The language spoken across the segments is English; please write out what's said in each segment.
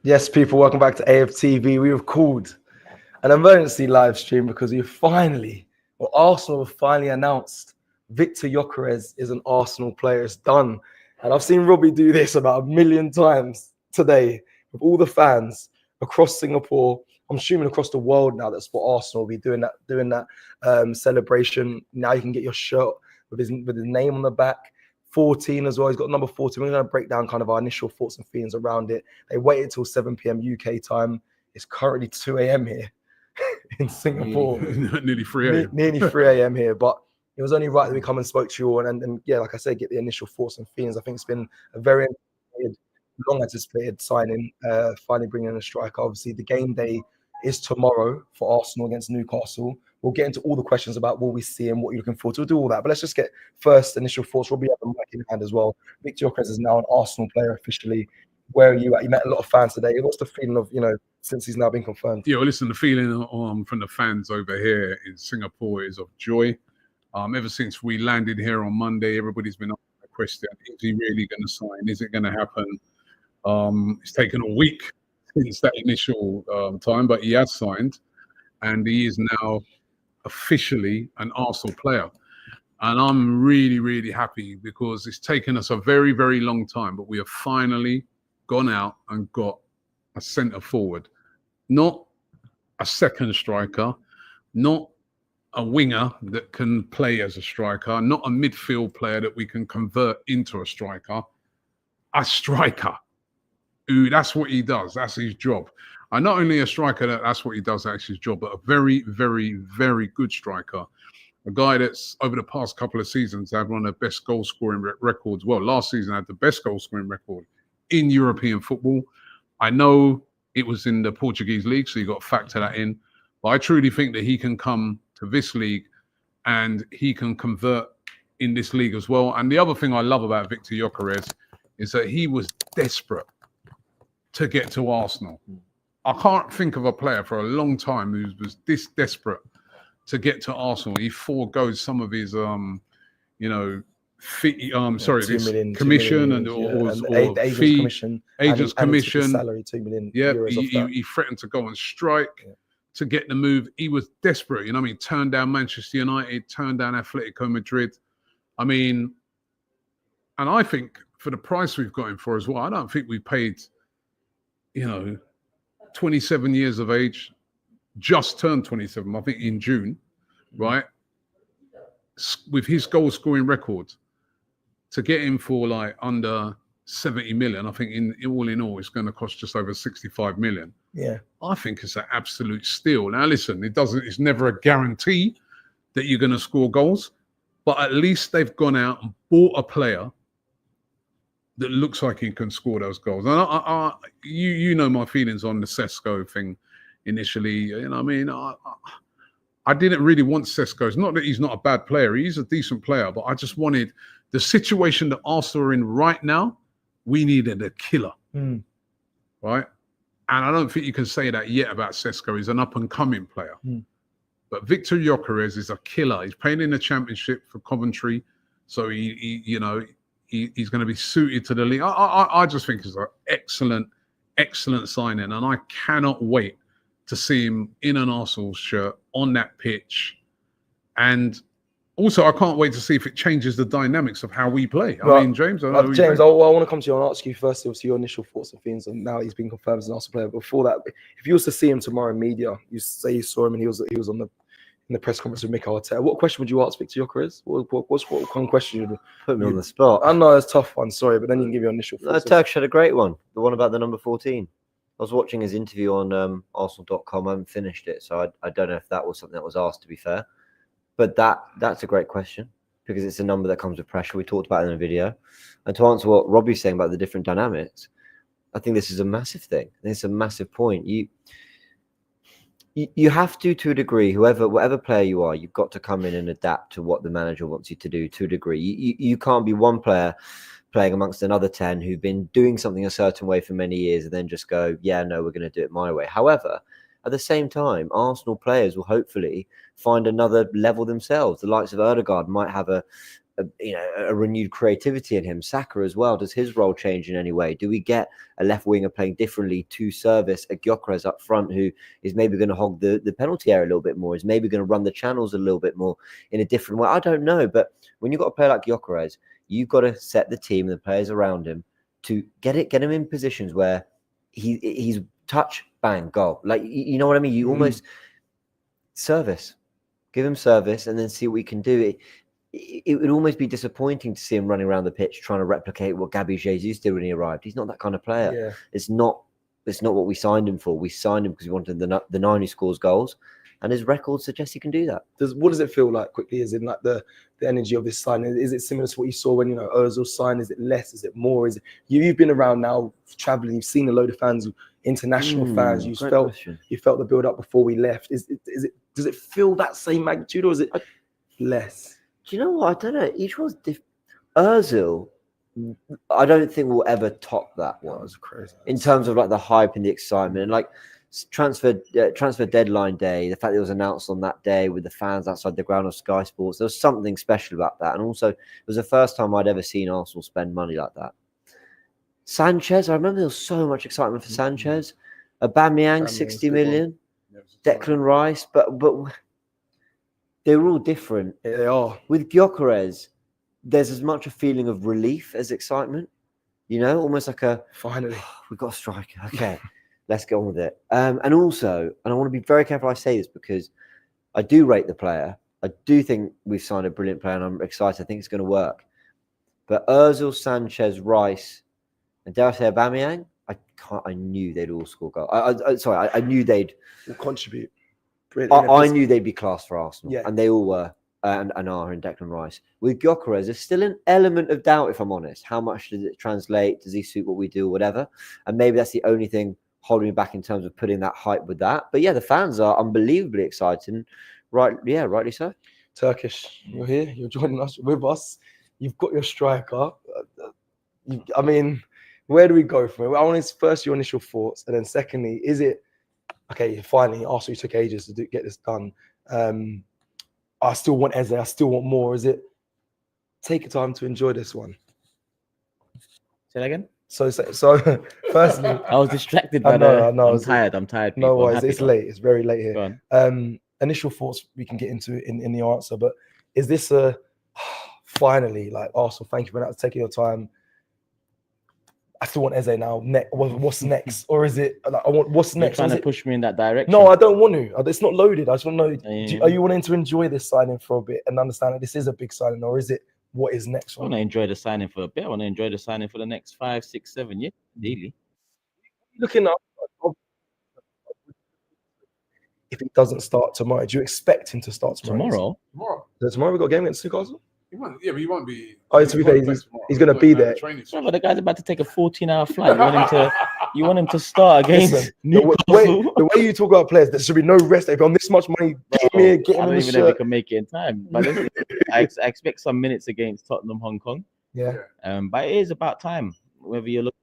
Yes, people, welcome back to AFTV. We have called an emergency live stream because Arsenal have finally announced Victor Gyokeres is an Arsenal player. It's done. And I've seen Robbie do this about 1 million times today with all the fans across Singapore. I'm assuming across the world now that's what Arsenal will be doing that celebration. Now you can get your shirt with his name on the back. 14 as well. He's got number 14. We're going to break down kind of our initial thoughts and feelings around it. They waited till 7 p.m. UK time. It's currently 2 a.m. here in Singapore. Nearly 3 a.m. Nearly 3 a.m. here. But it was only right that we come and spoke to you all. And yeah, like I said, get the initial thoughts and feelings. I think it's been a very long anticipated signing, finally bringing in a striker. Obviously, the game day is tomorrow for Arsenal against Newcastle. We'll get into all the questions about what we see and what you're looking forward to. We'll do all that. But let's just get first initial thoughts. Robbie have the mic in hand as well. Victor Gyokeres is now an Arsenal player officially. Where are you at? You met a lot of fans today. What's the feeling of, since he's now been confirmed? Yeah, well, listen, the feeling from the fans over here in Singapore is of joy. Ever since we landed here on Monday, everybody's been asking the question, is he really going to sign? Is it going to happen? It's taken a week since that initial time, but he has signed, and he is now officially an Arsenal player. And I'm really, really happy because it's taken us a very, very long time, but we have finally gone out and got a centre forward, not a second striker, not a winger that can play as a striker, not a midfield player that we can convert into a striker. Ooh, that's what he does. That's his job. And not only a striker, that's what he does, that's his job, but a very, very, very good striker. A guy that's over the past couple of seasons had one of the best goal scoring records. Well, last season had the best goal scoring record in European football. I know it was in the Portuguese league, so you got to factor that in. But I truly think that he can come to this league and he can convert in this league as well. And the other thing I love about Victor Gyokeres is that he was desperate to get to Arsenal. I can't think of a player for a long time who was this desperate to get to Arsenal. He foregoes some of his, commission and agent's commission. Salary, €2 million. Yeah, he threatened to go on strike to get the move. He was desperate. Turned down Manchester United, turned down Atletico Madrid. And I think for the price we've got him for as well, I don't think we paid, 27 years of age, just turned 27, I think in June, right? With his goal scoring record, to get him for like under 70 million, I think in all, it's going to cost just over 65 million. Yeah. I think it's an absolute steal. Now, listen, it's never a guarantee that you're going to score goals, but at least they've gone out and bought a player that looks like he can score those goals. And you know my feelings on the Sesko thing initially. I didn't really want Sesko. It's not that he's not a bad player. He's a decent player, but I just wanted the situation that Arsenal are in right now. We needed a killer, right? And I don't think you can say that yet about Sesko. He's an up-and-coming player. But Victor Gyokeres is a killer. He's playing in the Championship for Coventry, so he's going to be suited to the league. I just think it's an excellent signing, and I cannot wait to see him in an Arsenal shirt on that pitch. And also, I can't wait to see if it changes the dynamics of how we play. James, I want to come to you and ask you first, obviously, your initial thoughts and feelings. And now he's been confirmed as an Arsenal player. Before that, if you was to see him tomorrow in media, you say you saw him and he was in the press conference with Mikel Arteta, what question would you ask Victor Gyokeres? What kind of question you put me on the spot? I know it's a tough one, sorry, but then you can give your initial thoughts. Turkish had a great one, the one about the number 14. I was watching his interview on Arsenal.com. I haven't finished it, so I don't know if that was something that was asked, to be fair. But that's a great question because it's a number that comes with pressure. We talked about it in the video. And to answer what Robbie's saying about the different dynamics, I think this is a massive thing. I think it's a massive point. You have to a degree, whatever player you are, you've got to come in and adapt to what the manager wants you to do to a degree. You can't be one player playing amongst another 10 who've been doing something a certain way for many years and then just go, yeah, no, we're going to do it my way. However, at the same time, Arsenal players will hopefully find another level themselves. The likes of Ødegaard might have a a renewed creativity in him? Saka as well. Does his role change in any way? Do we get a left winger playing differently to service a Gyokeres up front who is maybe going to hog the penalty area a little bit more, is maybe going to run the channels a little bit more in a different way? I don't know. But when you've got a player like Gyokeres, you've got to set the team and the players around him to get him in positions where he's touch, bang, goal. Like, you know what I mean? You almost give him service and then see what he can do. It would almost be disappointing to see him running around the pitch trying to replicate what Gabriel Jesus did when he arrived. He's not that kind of player. Yeah. It's not what we signed him for. We signed him because we wanted the 9 who scores goals, and his record suggests he can do that. What does it feel like quickly? Is in like the energy of this signing? Is it similar to what you saw when Ozil signed? Is it less? Is it more? Is it you've been around now traveling? You've seen a load of fans, international fans. You felt the build up before we left. Does it feel that same magnitude, or is it less? Do you know what? I don't know. Each one's different. Ozil, I don't think will ever top that one. That was crazy. In terms of like the hype and the excitement, and like transfer deadline day, the fact that it was announced on that day with the fans outside the ground of Sky Sports, there was something special about that. And also, it was the first time I'd ever seen Arsenal spend money like that. Sanchez, I remember there was so much excitement for Sanchez. Aubameyang, 60 million. Declan Rice, but they were all different. Yeah, they are. With Gyokeres, there's as much a feeling of relief as excitement. Almost like finally, we've got a striker. Okay, let's get on with it. And I want to be very careful I say this because I do rate the player. I do think we've signed a brilliant player and I'm excited. I think it's going to work. But Ozil, Sanchez, Rice, and dare I say Aubameyang, I knew they'd all score goals. I knew they'd contribute. I knew they'd be class for Arsenal, yeah. And they all were, and are in Declan Rice. With Gyokeres, there's still an element of doubt, if I'm honest. How much does it translate? Does he suit what we do, whatever? And maybe that's the only thing holding me back in terms of putting that hype with that. But yeah, the fans are unbelievably excited. Rightly so. Turkish, you're here. You're joining us with us. You've got your striker. I mean, where do we go from it? I want first your initial thoughts, and then secondly, is it okay? Finally, Arsenal took ages to get this done. I still want Eze. I still want more. Is it take your time to enjoy this one? Say that again. So firstly, I was distracted by I'm tired. I'm tired. No worries. It's late. It's very late here. Initial thoughts we can get into in the answer, but is this finally like Arsenal? Thank you for taking your time. I still want Eze now. What's next? Or is it like I want what's next? You're trying to push me in that direction? No, I don't want to. It's not loaded. I just want to know: are you wanting to enjoy this signing for a bit and understand that this is a big signing, or is it what is next? I want to enjoy the signing for a bit. I want to enjoy the signing for the next 5, 6, 7 years. Daily. Looking up, if it doesn't start tomorrow, do you expect him to start tomorrow? Tomorrow we got a game against Newcastle. But he won't be. Oh, to be fair, he's going to be there. But the guy's about to take a 14-hour flight. You want him to start against Newcastle? The way you talk about players, there should be no rest. If on this much money, get him I don't even know if he can make it in time. But listen, I expect some minutes against Tottenham, Hong Kong. Yeah. But it is about time. Whether you're looking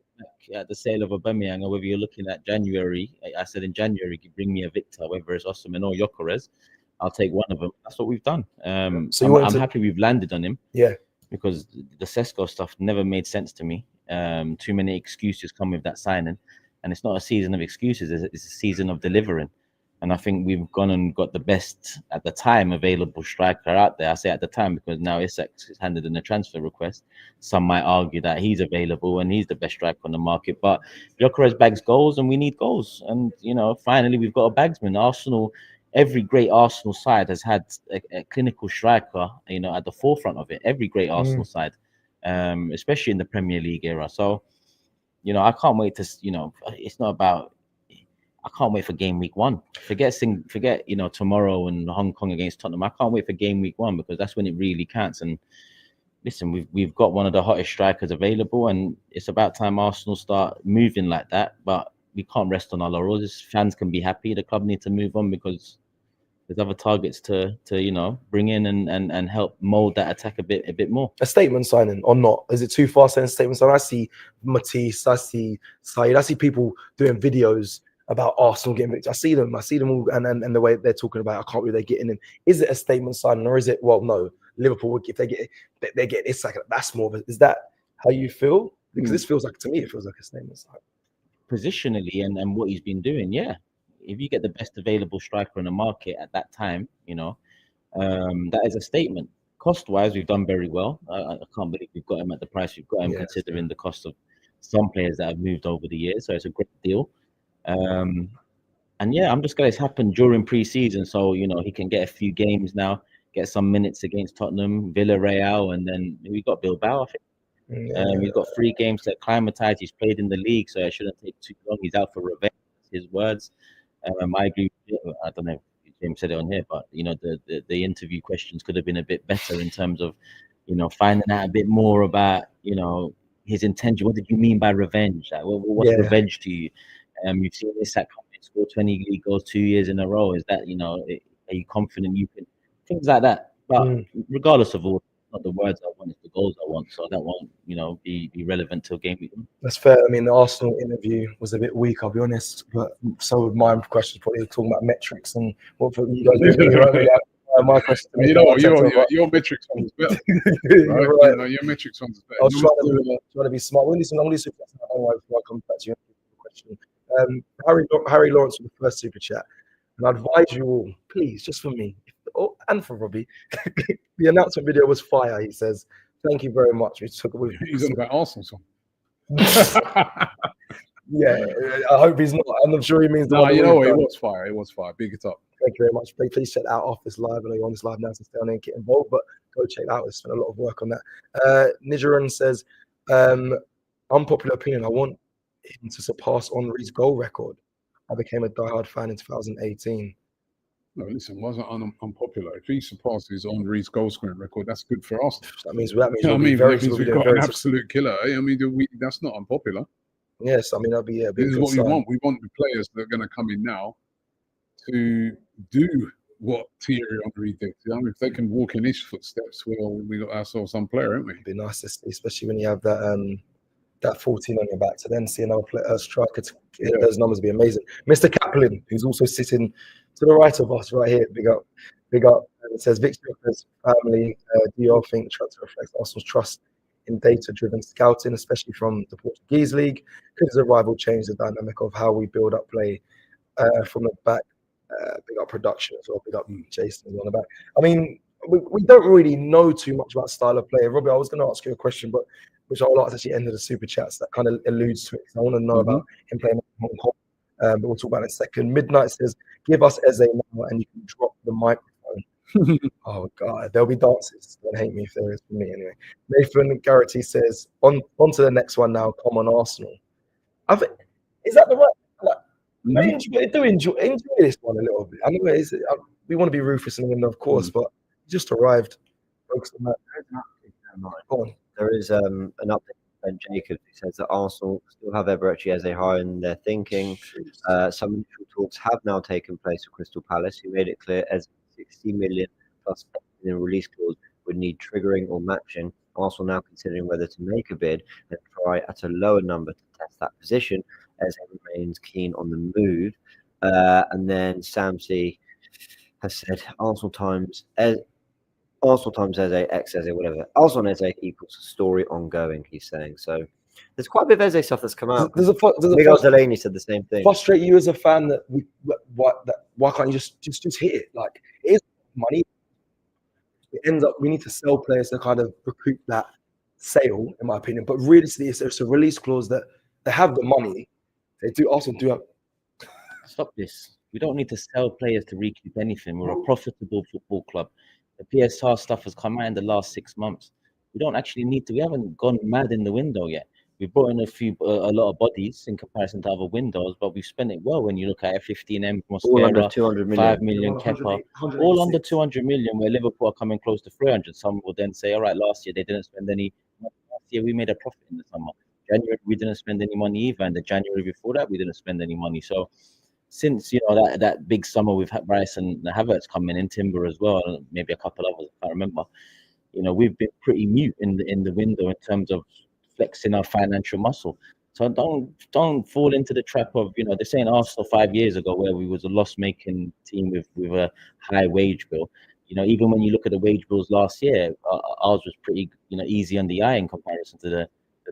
at the sale of Aubameyang or whether you're looking at January, I said in January, bring me a Victor, whether it's Osimhen or Gyokeres. I'll take one of them. That's what we've done. So I'm happy we've landed on him. Yeah. Because the Sesko stuff never made sense to me. Too many excuses come with that signing. And it's not a season of excuses. It's a season of delivering. And I think we've gone and got the best, at the time, available striker out there. I say at the time because now Isaac is handed in a transfer request. Some might argue that he's available and he's the best striker on the market. But Gyokeres bags goals and we need goals. And, finally, we've got a bagsman. Arsenal... Every great Arsenal side has had a clinical striker, at the forefront of it. Every great Arsenal side, especially in the Premier League era. So, I can't wait to, it's not about. I can't wait for game week 1. Forget tomorrow and Hong Kong against Tottenham. I can't wait for game week 1 because that's when it really counts. And listen, we've got one of the hottest strikers available, and it's about time Arsenal start moving like that. But we can't rest on our laurels. Fans can be happy. The club need to move on because there's other targets to bring in and help mold that attack a bit more. A statement signing or not? Is it too far saying statement signing? I see Matisse, I see Said, I see people doing videos about Arsenal getting victory. I see them all, and the way they're talking about, I can't believe they're getting in. Is it a statement signing, or is it? Well, no. Liverpool, if they get it's like that's more of a, is that how you feel? Because this feels like, to me, it feels like a statement sign. Positionally and what he's been doing, yeah. If you get the best available striker in the market at that time, that is a statement. Cost-wise, we've done very well. I can't believe we've got him at the price we've got him, considering the cost of some players that have moved over the years. So it's a great deal. And yeah, I'm just glad it's happened during pre-season, so he can get a few games now, get some minutes against Tottenham, Villarreal, and then we got Bilbao, I think. He's got 3 games to acclimatise. He's played in the league, so it shouldn't take too long. He's out for revenge. His words. I agree. I don't know if James said it on here, but the interview questions could have been a bit better in terms of finding out a bit more about his intention. What did you mean by revenge? Like, what's revenge to you? You've seen this at score 20 league goals 2 years in a row. Is that are you confident you can, things like that? But regardless of all, not the words I want, it's the goals I want. So that won't, be relevant till game week. That's fair. I mean, the Arsenal interview was a bit weak, I'll be honest. But so would my questions, probably talking about metrics and what for you guys do. Really my question. Your metrics one is better. Right? Right. Your metrics one is better. I was trying to be smart. Well, listen, I'm going to do before I come back to your question. Harry Lawrence with the first super chat, and I advise you all, please, just for me and for Robbie, the announcement video was fire. He says, "Thank you very much." He's on about Arsenal song. Yeah, I hope he's not. I'm not sure he means. No, it was fire. It was fire. Big it up. Thank you very much. Please check that out off this live. I know you're on this live now, so stay on there and get involved. But go check that out. We spent a lot of work on that. Nigeran says, unpopular opinion. I want him to surpass Henry's goal record. I became a diehard fan in 2018. No, listen, wasn't unpopular. If he surpasses Henry's goal scoring record, that's good for us. That means we've got an absolute killer. I mean, that's not unpopular. Yes, I mean that'd be this is what we want. We want the players that are going to come in now to do what Thierry Henry did. If they can walk in his footsteps, well, we got ourselves some player, haven't we? It'd be nice to see, especially when you have that 14 on your back, to then see another striker to hit those numbers would be amazing. Mr. Kaplan, who's also sitting to the right of us right here, big up. And it says, Victor's family, do you all think the transfer reflects Arsenal's trust in data-driven scouting, especially from the Portuguese league? Could his arrival change the dynamic of how we build up play from the back? Big up production as well. Big up Jason on the back. I mean, we don't really know too much about style of play. Robbie, I was going to ask you a question, but which I would like to actually end of the super chats that kind of alludes to it. I want to know about him playing in Hong Kong, but we'll talk about it in a second. Midnight says, give us Eze now and you can drop the microphone. Oh God, there'll be dances. Don't hate me if there is for me anyway. Nathan Garrity says, on to the next one now. Come on, Arsenal. I think, is that the right? I do enjoy this one a little bit. I know we want to be ruthless in England, of course, but just arrived. Focus on that. Go on. There is an update from Ben Jacobs who says that Arsenal still have Eberechi Eze high in their thinking. Some initial talks have now taken place with Crystal Palace, who made it clear as 60 million plus in release clause would need triggering or matching. Arsenal now considering whether to make a bid and try at a lower number to test that position, as he remains keen on the move. And then Sam C has said Arsenal times Eze, X Eze, whatever. Arsenal Eze equals story ongoing, he's saying. So there's quite a bit of Eze stuff that's come out. Miguel Delaney said the same thing. Frustrate you as a fan that why can't you just hit it? Like, it is money. It ends up we need to sell players to kind of recoup that sale, in my opinion. But realistically, it's a release clause that they have the money. Arsenal do have. Stop this. We don't need to sell players to recoup anything. We're a profitable football club. The PSR stuff has come out in the last 6 months. We don't actually need to. We haven't gone mad in the window yet. We've brought in a lot of bodies in comparison to other windows, but we've spent it well. When you look at F15M, all under 200 million, 5 million Kepa, all under 200 million. Where Liverpool are coming close to 300. Some will then say, "All right, last year they didn't spend any. Last year we made a profit in the summer. January we didn't spend any money either, and the January before that we didn't spend any money." So since that big summer we've had Bryce and Havertz coming in, Timber as well, and maybe a couple others, I can't remember. We've been pretty mute in the window in terms of flexing our financial muscle. So don't fall into the trap of, you know, they're saying Arsenal 5 years ago where we was a loss-making team with a high wage bill. You know, even when you look at the wage bills last year, ours was pretty, you know, easy on the eye in comparison to the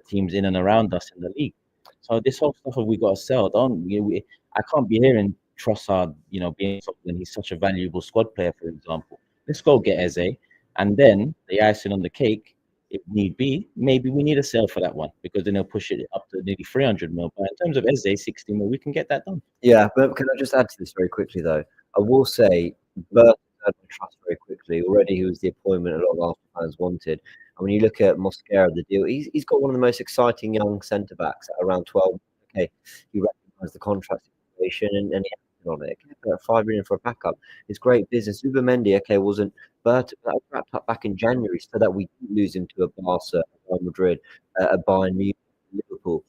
teams in and around us in the league. So this whole stuff of we got to sell, I can't be hearing Trossard, you know, being when he's such a valuable squad player, for example. Let's go get Eze, and then the icing on the cake, if need be, maybe we need a sale for that one because then they'll push it up to nearly 300 mil. But in terms of Eze, 60 mil, we can get that done. Yeah, but can I just add to this very quickly though? I will say Burton had my trust very quickly. Already he was the appointment a lot of Arsenal fans wanted. And when you look at Mosquera, the deal, he's got one of the most exciting young centre backs at around 12. Okay, you recognise the contract situation and he acted on it. Okay, 5 million for a backup. It's great business. Zubimendi, okay, wasn't Burton that was wrapped up back in January so that we didn't lose him to a Barca, Real Madrid, a Bayern Munich, Liverpool.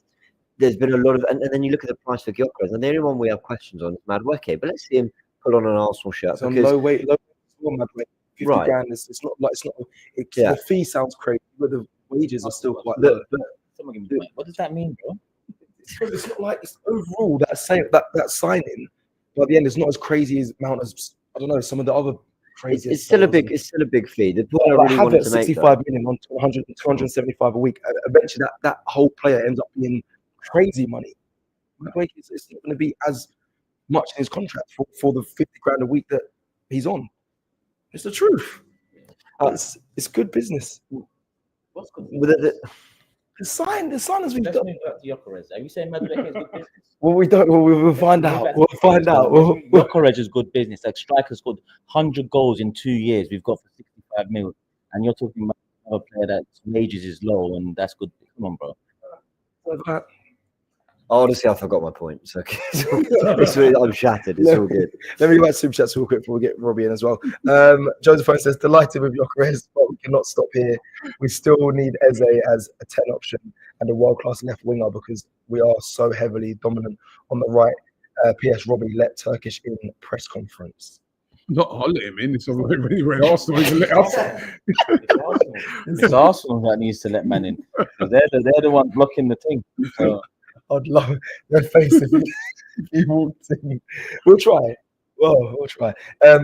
There's been a lot of, and then you look at the price for Gyokeres, and the only one we have questions on is Madueke. But let's see him put on an Arsenal shirt. It's on low weight, Madueke. 50 Right. grand. It's not like Yeah. The fee sounds crazy, but the wages are still quite But- low. Someone give me the mic. What does that mean, bro? It's not like it's overall that signing. By the end, it's not as crazy as amount as I don't know some of the other crazy. It's still a big fee. The point I Like really wanted Havertz, to make, 65 million on 200, 275 a week. Eventually, that whole player ends up being crazy money. Like, it's not going to be as much in his contract for the 50 grand a week that he's on. It's the truth. It's good business. What's good? The signers we've Let's done. move back to Gyokeres. Are you saying Madueke is good business? Well, we don't. We'll find out. We'll find out. Gyokeres is good business. Like striker scored 100 goals in 2 years. We've got for 65 mil, and you're talking about a player that's wages is low, and that's good. Come on, bro. honestly, I forgot my point. So I'm shattered. It's all good. Let me go back to Super Chats real quick before we get Robbie in as well. Josephine says, delighted with Gyokeres, but we cannot stop here. We still need Eze as a 10 option and a world-class left winger because we are so heavily dominant on the right. P.S. Robbie let Turkish in press conference. Not I'll let him in. It's already when Arsenal even let us. It's Arsenal that needs to let man in. They're the one blocking the thing. So, I'd love their face if he walked in. We'll try. Well, we'll try.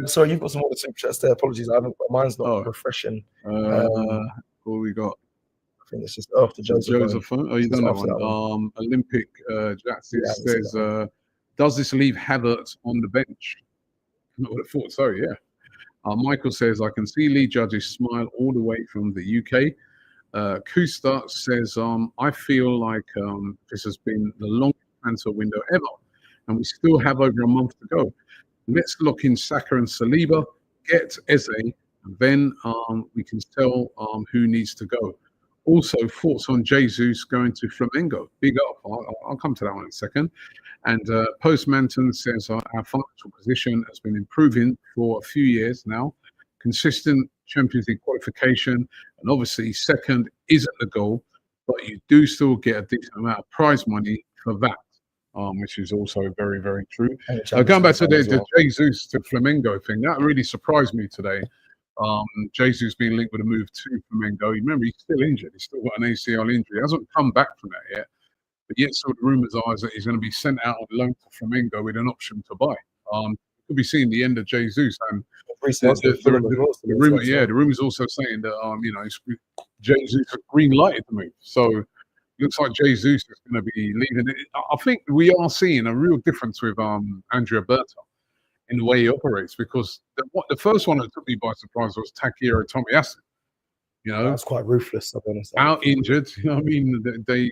Sorry, you've got some more Super Chats there. Apologies, I haven't. Mine's not refreshing. What we got? I think it's just after Joseph. Oh, you done that one. Olympic Jackson says, does this leave Havertz on the bench? I would have thought so, yeah. Michael says, I can see Lee Judge's smile all the way from the UK. Kusta says, I feel like this has been the longest transfer window ever, and we still have over a month to go. Let's lock in Saka and Saliba, get Eze, and then we can tell who needs to go. Also, thoughts on Jesus going to Flamengo. Big up. I'll come to that one in a second. And Postmanton says our financial position has been improving for a few years now. Consistent Champions League qualification, and obviously second isn't the goal, but you do still get a decent amount of prize money for that, which is also very, very true. Going back to the Jesus to Flamengo thing, that really surprised me today. Jesus being linked with a move to Flamengo. Remember, he's still injured. He's still got an ACL injury. He hasn't come back from that yet. But yet, so the rumours are is that he's going to be sent out on loan to Flamengo with an option to buy. Could be seeing the end of Jesus. And the rumours also saying that Jesus has green lighted the move. So looks like Jesus is going to be leaving. I think we are seeing a real difference with Andrea Berta in the way he operates, because the first one that took me by surprise was Takehiro Tomiyasu. That's quite ruthless, I'll be honest. Out injured, they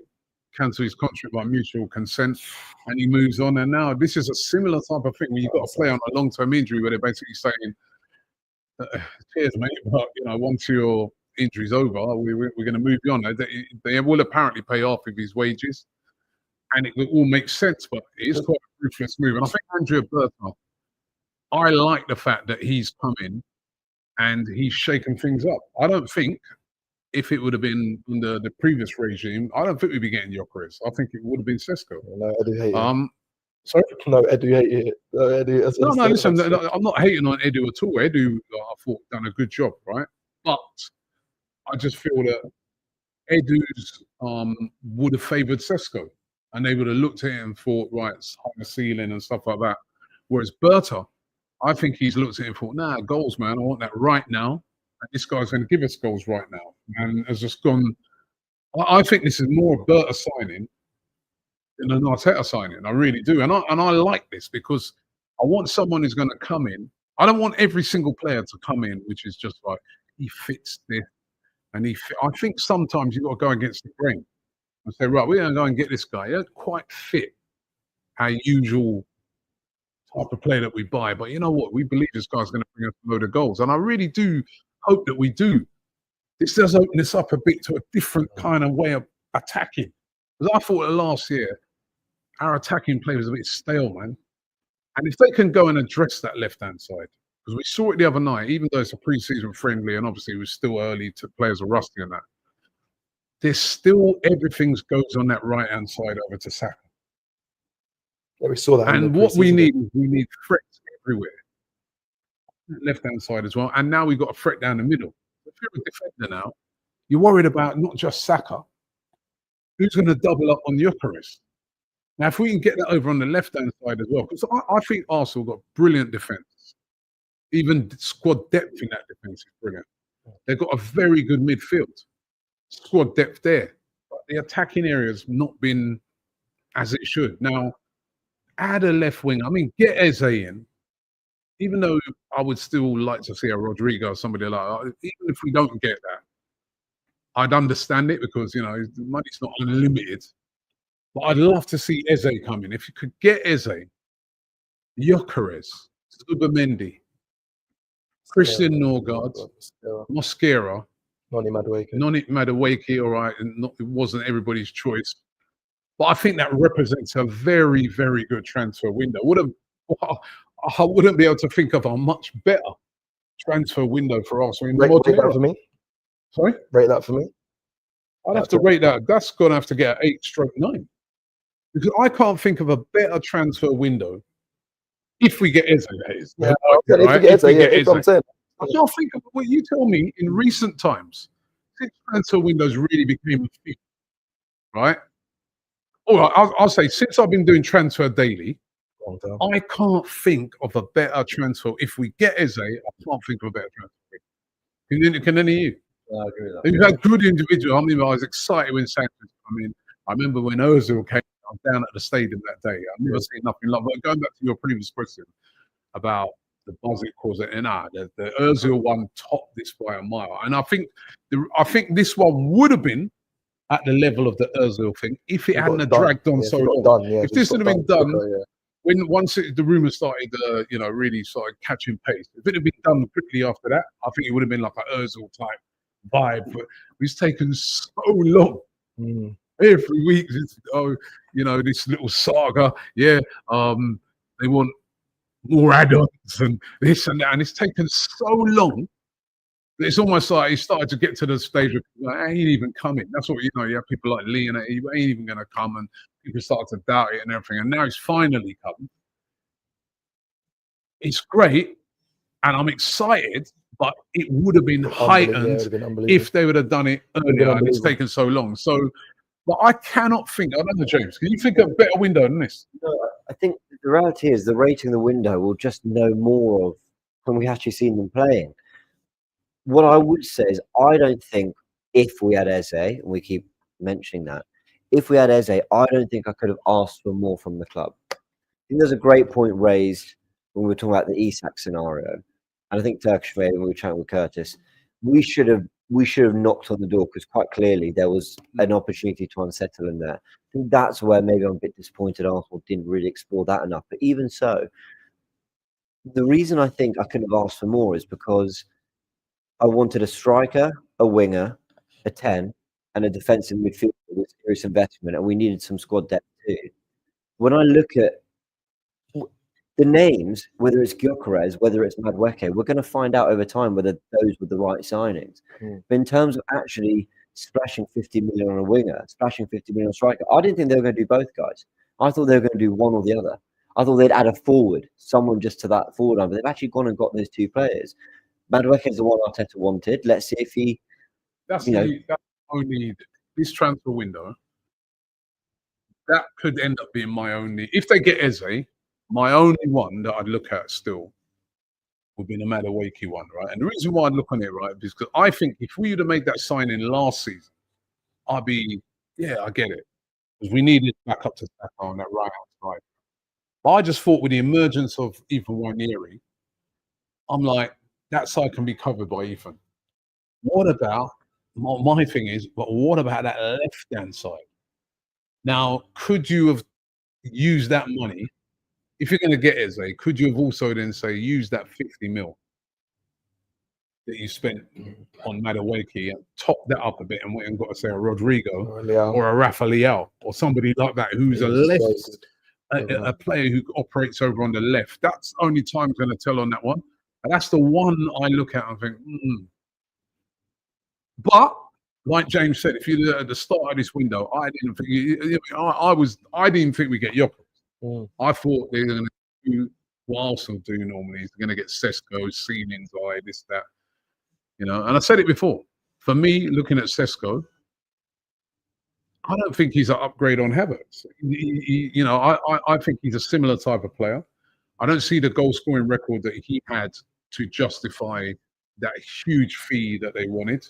cancel his contract by mutual consent, and he moves on. And now this is a similar type of thing when you've got to play on a long-term injury where they're basically saying, "Cheers, mate, but once your injury's over, we're going to move you on." They will apparently pay off with his wages, and it will all make sense. But it is quite a ruthless move, and I think Andrea Berta, I like the fact that he's come in and he's shaken things up. I don't think if it would have been under the previous regime, I don't think we'd be getting Gyokeres. I think it would have been Sesko. No, Edu hate it. Sorry? No, Edu hate it. No, listen, I'm not hating on Edu at all. Edu, I thought, done a good job, right? But I just feel that Edu's would have favoured Sesko. and they would have looked at it and thought, right, it's high the ceiling and stuff like that. Whereas Berta, I think he's looked at it and thought, nah, goals, man, I want that right now. And this guy's going to give us goals right now. And has just gone. I think this is more a Berta signing than an Arteta signing. I really do. And I like this because I want someone who's going to come in. I don't want every single player to come in, which is just like, he fits this. And I think sometimes you've got to go against the grain and say, right, we're going to go and get this guy. He doesn't quite fit our usual type of player that we buy. But you know what? We believe this guy's going to bring us a load of goals. And I really do hope that we do. This does open this up a bit to a different kind of way of attacking. Because I thought last year, our attacking play was a bit stale, man. And if they can go and address that left-hand side, because we saw it the other night, even though it's a pre-season friendly and obviously it was still early, players are rusty on that, there's still everything goes on that right-hand side over to Saka. Yeah, we saw that. And what we need is threats everywhere. Left-hand side as well. And now we've got a threat down the middle. If you're a defender now, you're worried about not just Saka. Who's going to double up on Gyokeres? Now, if we can get that over on the left-hand side as well, because I think Arsenal got brilliant defence. Even squad depth in that defence is brilliant. They've got a very good midfield. Squad depth there. But the attacking area has not been as it should. Now, add a left wing. I mean, get Eze in. Even though I would still like to see a Rodrigo or somebody like that, even if we don't get that, I'd understand it because, you know, the money's not unlimited. But I'd love to see Eze come in. If you could get Eze, Gyokeres, Zubimendi, Christian Norgard, Mosquera, Noni Madueke, all right, and it wasn't everybody's choice. But I think that represents a very, very good transfer window. I wouldn't be able to think of a much better transfer window for Arsenal in the modern era. For me. Sorry? Rate that for me. I'd have to rate that. That's going to have to get an 8/9. Because I can't think of a better transfer window if we get Eze, that is. Yeah, right? If we get Eze. I can't think of what you tell me in recent times, since transfer windows really became a thing, right? All right, I'll say since I've been doing transfer daily, I can't think of a better transfer. If we get Eze, I can't think of a better transfer. Can any of you? Yeah, I agree with that. You've had good individuals. I mean, I was excited when Sanchez came in. I remember when Ozil came. I was down at the stadium that day. I've never seen nothing like. But going back to your previous question about the buzz it caused, the Ozil one topped this by a mile, and I think this one would have been at the level of the Ozil thing if it hadn't dragged on so long. If this had been done. Once the rumours started, really started catching pace. If it had been done quickly after that, I think it would have been like an Ozil type vibe. But it's taken so long. Every week, this little saga. Yeah, they want more add-ons and this and that, and it's taken so long that it's almost like he started to get to the stage where I ain't even coming. That's what you have people like Lee and he ain't even going to come, and people started to doubt it and everything. And now it's finally come. It's great, and I'm excited. But it would have been heightened if they would have done it earlier, and it's taken so long. So, but I cannot think. I don't know, James. Can you think of a better window than this? No, I think the reality is the rating of the window will just know more of when we actually seen them playing. What I would say is I don't think if we had Eze, and we keep mentioning that, if we had Eze, I don't think I could have asked for more from the club. I think there's a great point raised when we were talking about the Isak scenario. And I think Turkish Way, when we were chatting with Curtis, we should have knocked on the door because quite clearly there was an opportunity to unsettle in there. I think that's where maybe I'm a bit disappointed Arsenal didn't really explore that enough. But even so, the reason I think I couldn't have asked for more is because I wanted a striker, a winger, a 10, and a defensive midfielder with serious investment, and we needed some squad depth too. When I look at the names, whether it's Gyokeres, whether it's Madueke, we're going to find out over time whether those were the right signings. But in terms of actually splashing 50 million on a winger, splashing 50 million on a striker, I didn't think they were going to do both guys. I thought they were going to do one or the other. I thought they'd add a forward, someone just to that forward line, but they've actually gone and got those two players. Madueke is the one Arteta wanted. Let's see if he. That's only this transfer window. that could end up being my only. If they get Eze, my only one that I'd look at still would be the Madueke one, right? And the reason why I'd look on it, right, is because I think if we would have made that signing last season, I'd be, yeah, I get it. Because we needed back up to Saka on that right hand side. But I just thought with the emergence of Ethan Wanieri, I'm like, that side can be covered by Ethan. What about, my thing is, but what about that left-hand side? Now, could you have used that money? If you're going to get Eze, could you have also then say use that 50 mil that you spent on Madueke and top that up a bit and went and got to say a Rodrigo or a Rafael or somebody like that who's a left, a player who operates over on the left? That's only time's going to tell on that one. And that's the one I look at and think, But like James said, if you at the start of this window, I didn't think I didn't think we get Gyokeres. I thought they were going to do what Arsenal do normally. Is they're going to get Sesko, seen inside, this, that, you know. And I said it before. For me, looking at Sesko, I don't think he's an upgrade on Havertz. You know, I think he's a similar type of player. I don't see the goal scoring record that he had to justify that huge fee that they wanted.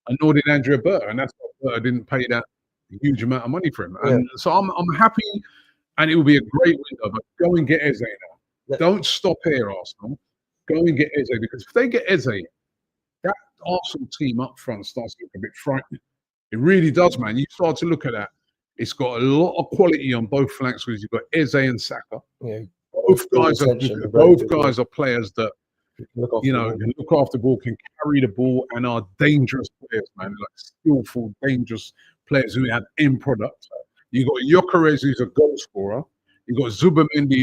And nor did Andrea Berta, and that's why Berta didn't pay that huge amount of money for him. And so I'm happy, and it will be a great window. But go and get Eze now. Don't stop here, Arsenal. Go and get Eze, because if they get Eze, that Arsenal team up front starts to look a bit frightening. It really does, man. You start to look at that. It's got a lot of quality on both flanks because you've got Eze and Saka. Yeah. Both guys are players that can look after the ball, can carry the ball, and are dangerous players, man. Like skillful, dangerous players who have end product. You got Gyokeres, who's a goal scorer. You got Zubimendi,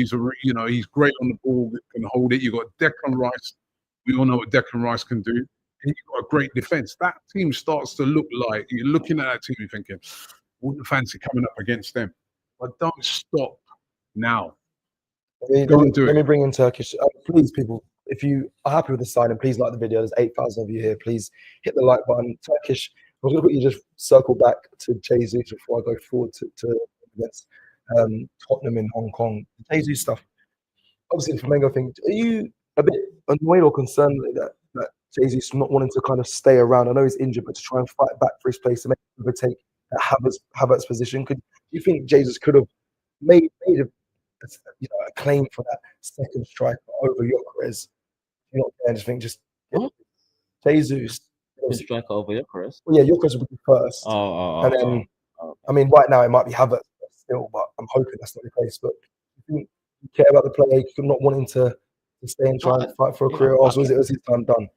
he's great on the ball, can hold it. You got Declan Rice. We all know what Declan Rice can do. And you've got a great defense. That team starts to look like you're looking at that team, you're thinking, wouldn't fancy coming up against them. But don't stop now. Let me bring in Turkish. Please, people, if you are happy with the signing, please like the video. There's 8,000 of you here. Please hit the like button. Turkish, I was going to quickly just circle back to Jesus before I go forward to against Tottenham in Hong Kong. The Jesus stuff. Obviously, the Flamengo thing. Are you a bit annoyed or concerned that Jesus not wanting to kind of stay around? I know he's injured, but to try and fight back for his place to maybe take that Havertz position. Do you think Jesus could have made a claim for that second striker over Gyokeres? You know, I just think Jesus striker over Gyokeres. Well, yeah, Gyokeres would be first, and then I mean, right now it might be Havertz still, but I'm hoping that's not the case. But you care about the player, you're not wanting to stay and try and fight for a career, or was his time done?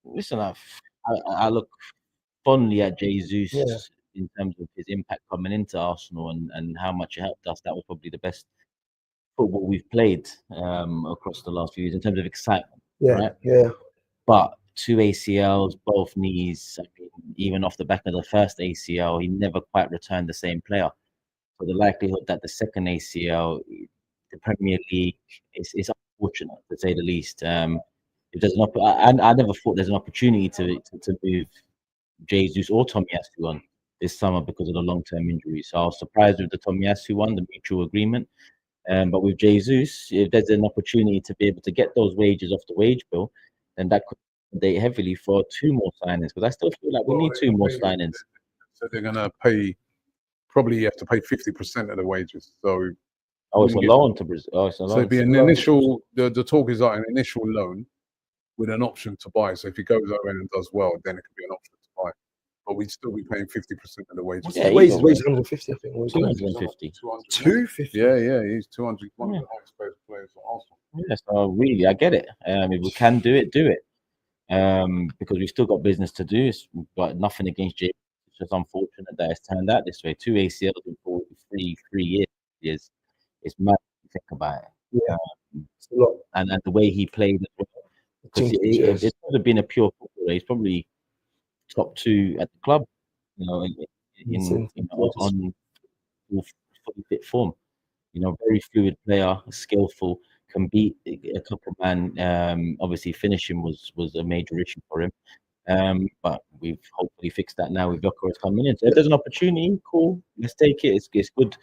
Listen, I look fondly at Jesus in terms of his impact coming into Arsenal and how much it helped us. That was probably the best football we've played across the last few years in terms of excitement. Right? But 2 ACLs, both knees. I mean, even off the back of the first ACL, he never quite returned the same player. So the likelihood that the second ACL, the Premier League, is unfortunate to say the least. If there's I never thought there's an opportunity to move Jesus or Tomiyasu on this summer because of the long-term injury. So I was surprised with the Tomiyasu one, the mutual agreement. But with Jesus, if there's an opportunity to be able to get those wages off the wage bill, then that could date heavily for 2 more signings. But I still feel like we need 2 more signings. So they're going to pay, probably you have to pay 50% of the wages. So it's a loan to Brazil. So it'd be an initial, the talk is like an initial loan with an option to buy. So if he goes over and does well, then it could be an option to buy. But we'd still be paying 50% of the wages. Yeah, wage 150, I think. 250. 250. Yeah, he's 200. One of the highest paid players for Arsenal. Yeah, so really, I get it. If we can do it, do it. Because we've still got business to do. We've got nothing against Jay. It's just unfortunate that it's turned out this way. 2 ACLs in 3 years. It's mad to think about it. Yeah. And the way he played as well. Because if it would have been a pure footballer, he's probably top 2 at the club, on fully fit form. Very fluid player, skillful, can beat a couple man. Obviously, finishing was a major issue for him. But we've hopefully fixed that now with Gyokeres coming in. So if there's an opportunity, cool, let's take it. It's good.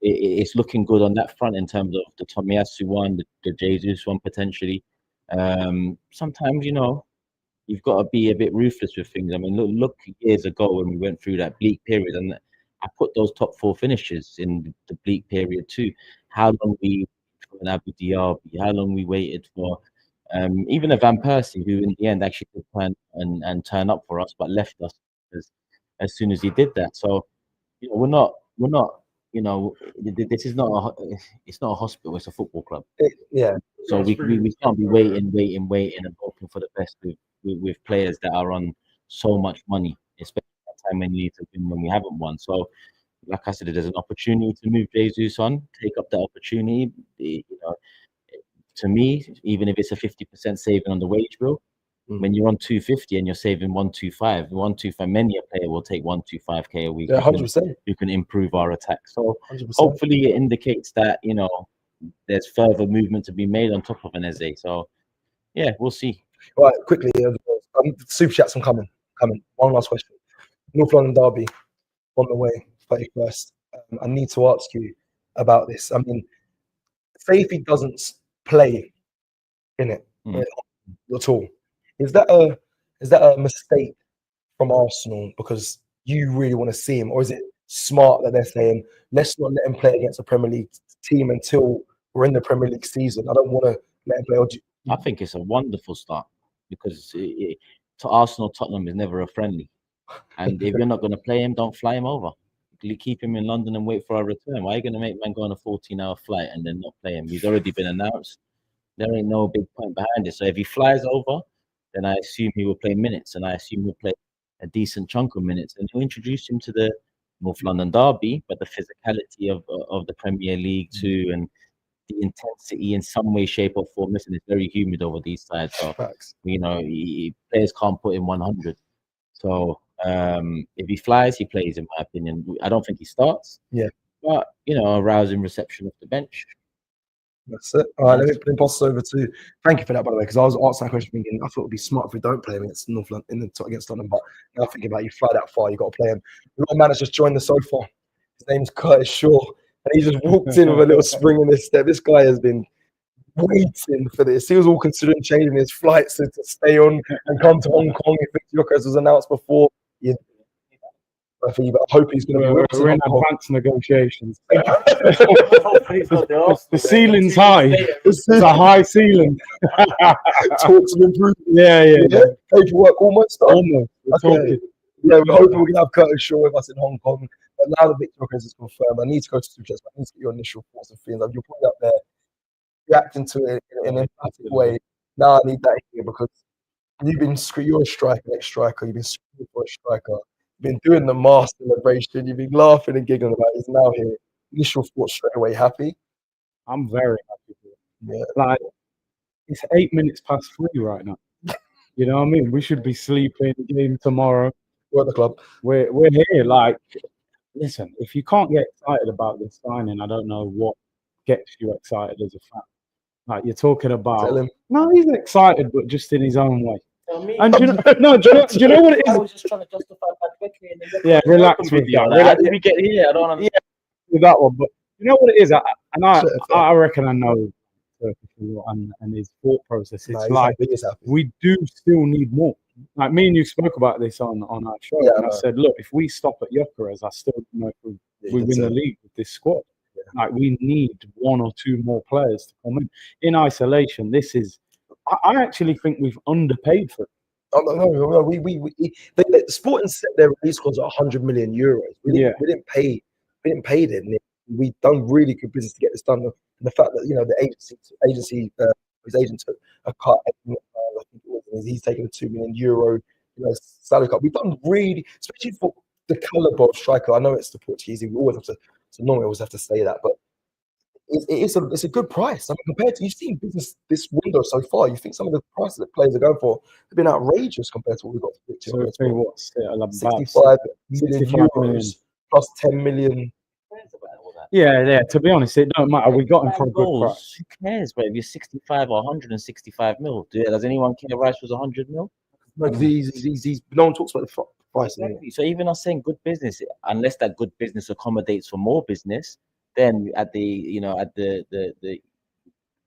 It's looking good on that front in terms of the Tomiyasu one, the Jesus one potentially. Sometimes, you've got to be a bit ruthless with things. I mean, look years ago when we went through that bleak period, and I put those top 4 finishes in the bleak period too. How long we for an Abu Dhabi, how long we waited for even a Van Persie, who in the end actually did turn up for us, but left us as soon as he did that. So we're not. This is it's not a hospital. It's a football club. So we can't be waiting and hoping for the best with players that are on so much money, especially at that time when you need to win when we haven't won. So, like I said, if there's an opportunity to move Jesus on, take up that opportunity. To me, even if it's a 50% saving on the wage bill, when you're on 250 and you're saving 125, many a player will take 125k a week. Yeah, 100%. You can improve our attack. So 100%. hopefully it indicates that there's further movement to be made on top of an Eze. So yeah, we'll see. Right, quickly, super chats are coming. One last question. North London Derby on the way, 31st. I need to ask you about this. I mean, say if he doesn't play in it at all, is that a mistake from Arsenal because you really want to see him, or is it smart that they're saying let's not let him play against a Premier League team until we're in the Premier League season? I don't want to let him play. I think it's a wonderful start because to Arsenal, Tottenham is never a friendly, and if you're not going to play him, don't fly him over. Keep him in London and wait for our return. Why are you going to make man go on a 14-hour flight and then not play him? He's already been announced. There ain't no big point behind it. So if he flies over, then I assume he will play minutes, and I assume he'll play a decent chunk of minutes, and he'll introduce him to the North London Derby, but the physicality of the Premier League too, and the intensity in some way, shape, or form. Listen, it's very humid over these sides, so players can't put in 100. So if he flies, he plays. In my opinion, I don't think he starts. Yeah, but a rousing reception off the bench. That's it. All right, let me pass over to. Thank you for that, by the way, because I was asking that question thinking I thought it'd be smart if we don't play him against North London against London, but now thinking about you fly that far, you got to play him. The little man has just joined the sofa. His name's Curtis Shaw, and he just walked in with a little spring in his step. This guy has been waiting for this. He was all considering changing his flights to stay on and come to Hong Kong if Gyokeres was announced before. I hope he's going to be. We're in advanced negotiations. The ceiling's high. It's a high ceiling. Talks of improvement. Yeah. Paperwork almost done. Almost. Okay. Yeah, we're hoping we're going to have Curtis Shaw with us in Hong Kong. But now that Gyokeres is confirmed, I need to go to Super Chats. I need to get your initial thoughts and feelings. You're probably up there reacting to it in an emphatic way. Now I need that here because you're a striker, ex-striker. You've been screwed for a striker. You've been doing the mass celebration. You've been laughing and giggling about it. He's now here. Initial thoughts straight away. Happy? I'm very happy. Yeah. Like, it's 8 minutes past 3 right now. You know what I mean? We should be sleeping. Game tomorrow. We're at the club. We're here. Like, listen, if you can't get excited about this signing, I don't know what gets you excited as a fan. Like, you're talking about. Tell him. No, he's excited, but just in his own way. And do you know what it is? I was just trying to justify that victory. Yeah, relax with that. How did we get here? I don't understand. Yeah, with that one, but you know what it is, I reckon I know and his thought process. It's like we do still need more. Like me and you spoke about this on our show, and I said, look, if we stop at Gyokeres, I still don't know if we win the league with this squad. Yeah. Like we need 1 or 2 more players to come in. In isolation, this is. I actually think we've underpaid for it. Oh, no. The Sporting set their release costs at 100 million euros. We didn't pay them. We've done really good business to get this done. And the fact that the agency, his agent took a cut. I think it was, he's taking a 2 million euro salary cut. We've done really, especially for the caliber of striker. I know it's the Portuguese. We always have to. So normally we always have to say that, but. It's a good price. I mean, compared to you've seen business this window so far. You think some of the prices that players are going for have been outrageous compared to what we've got to so tell you what, 65 million euros plus 10 million. Yeah. To be honest, it don't matter. We got him for a good price. Who cares? But if you're 65 or 165 mil, does anyone care? Rice was 100 mil. No, 'cause he's no one talks about the price. Exactly. So even us saying good business, unless that good business accommodates for more business, then at the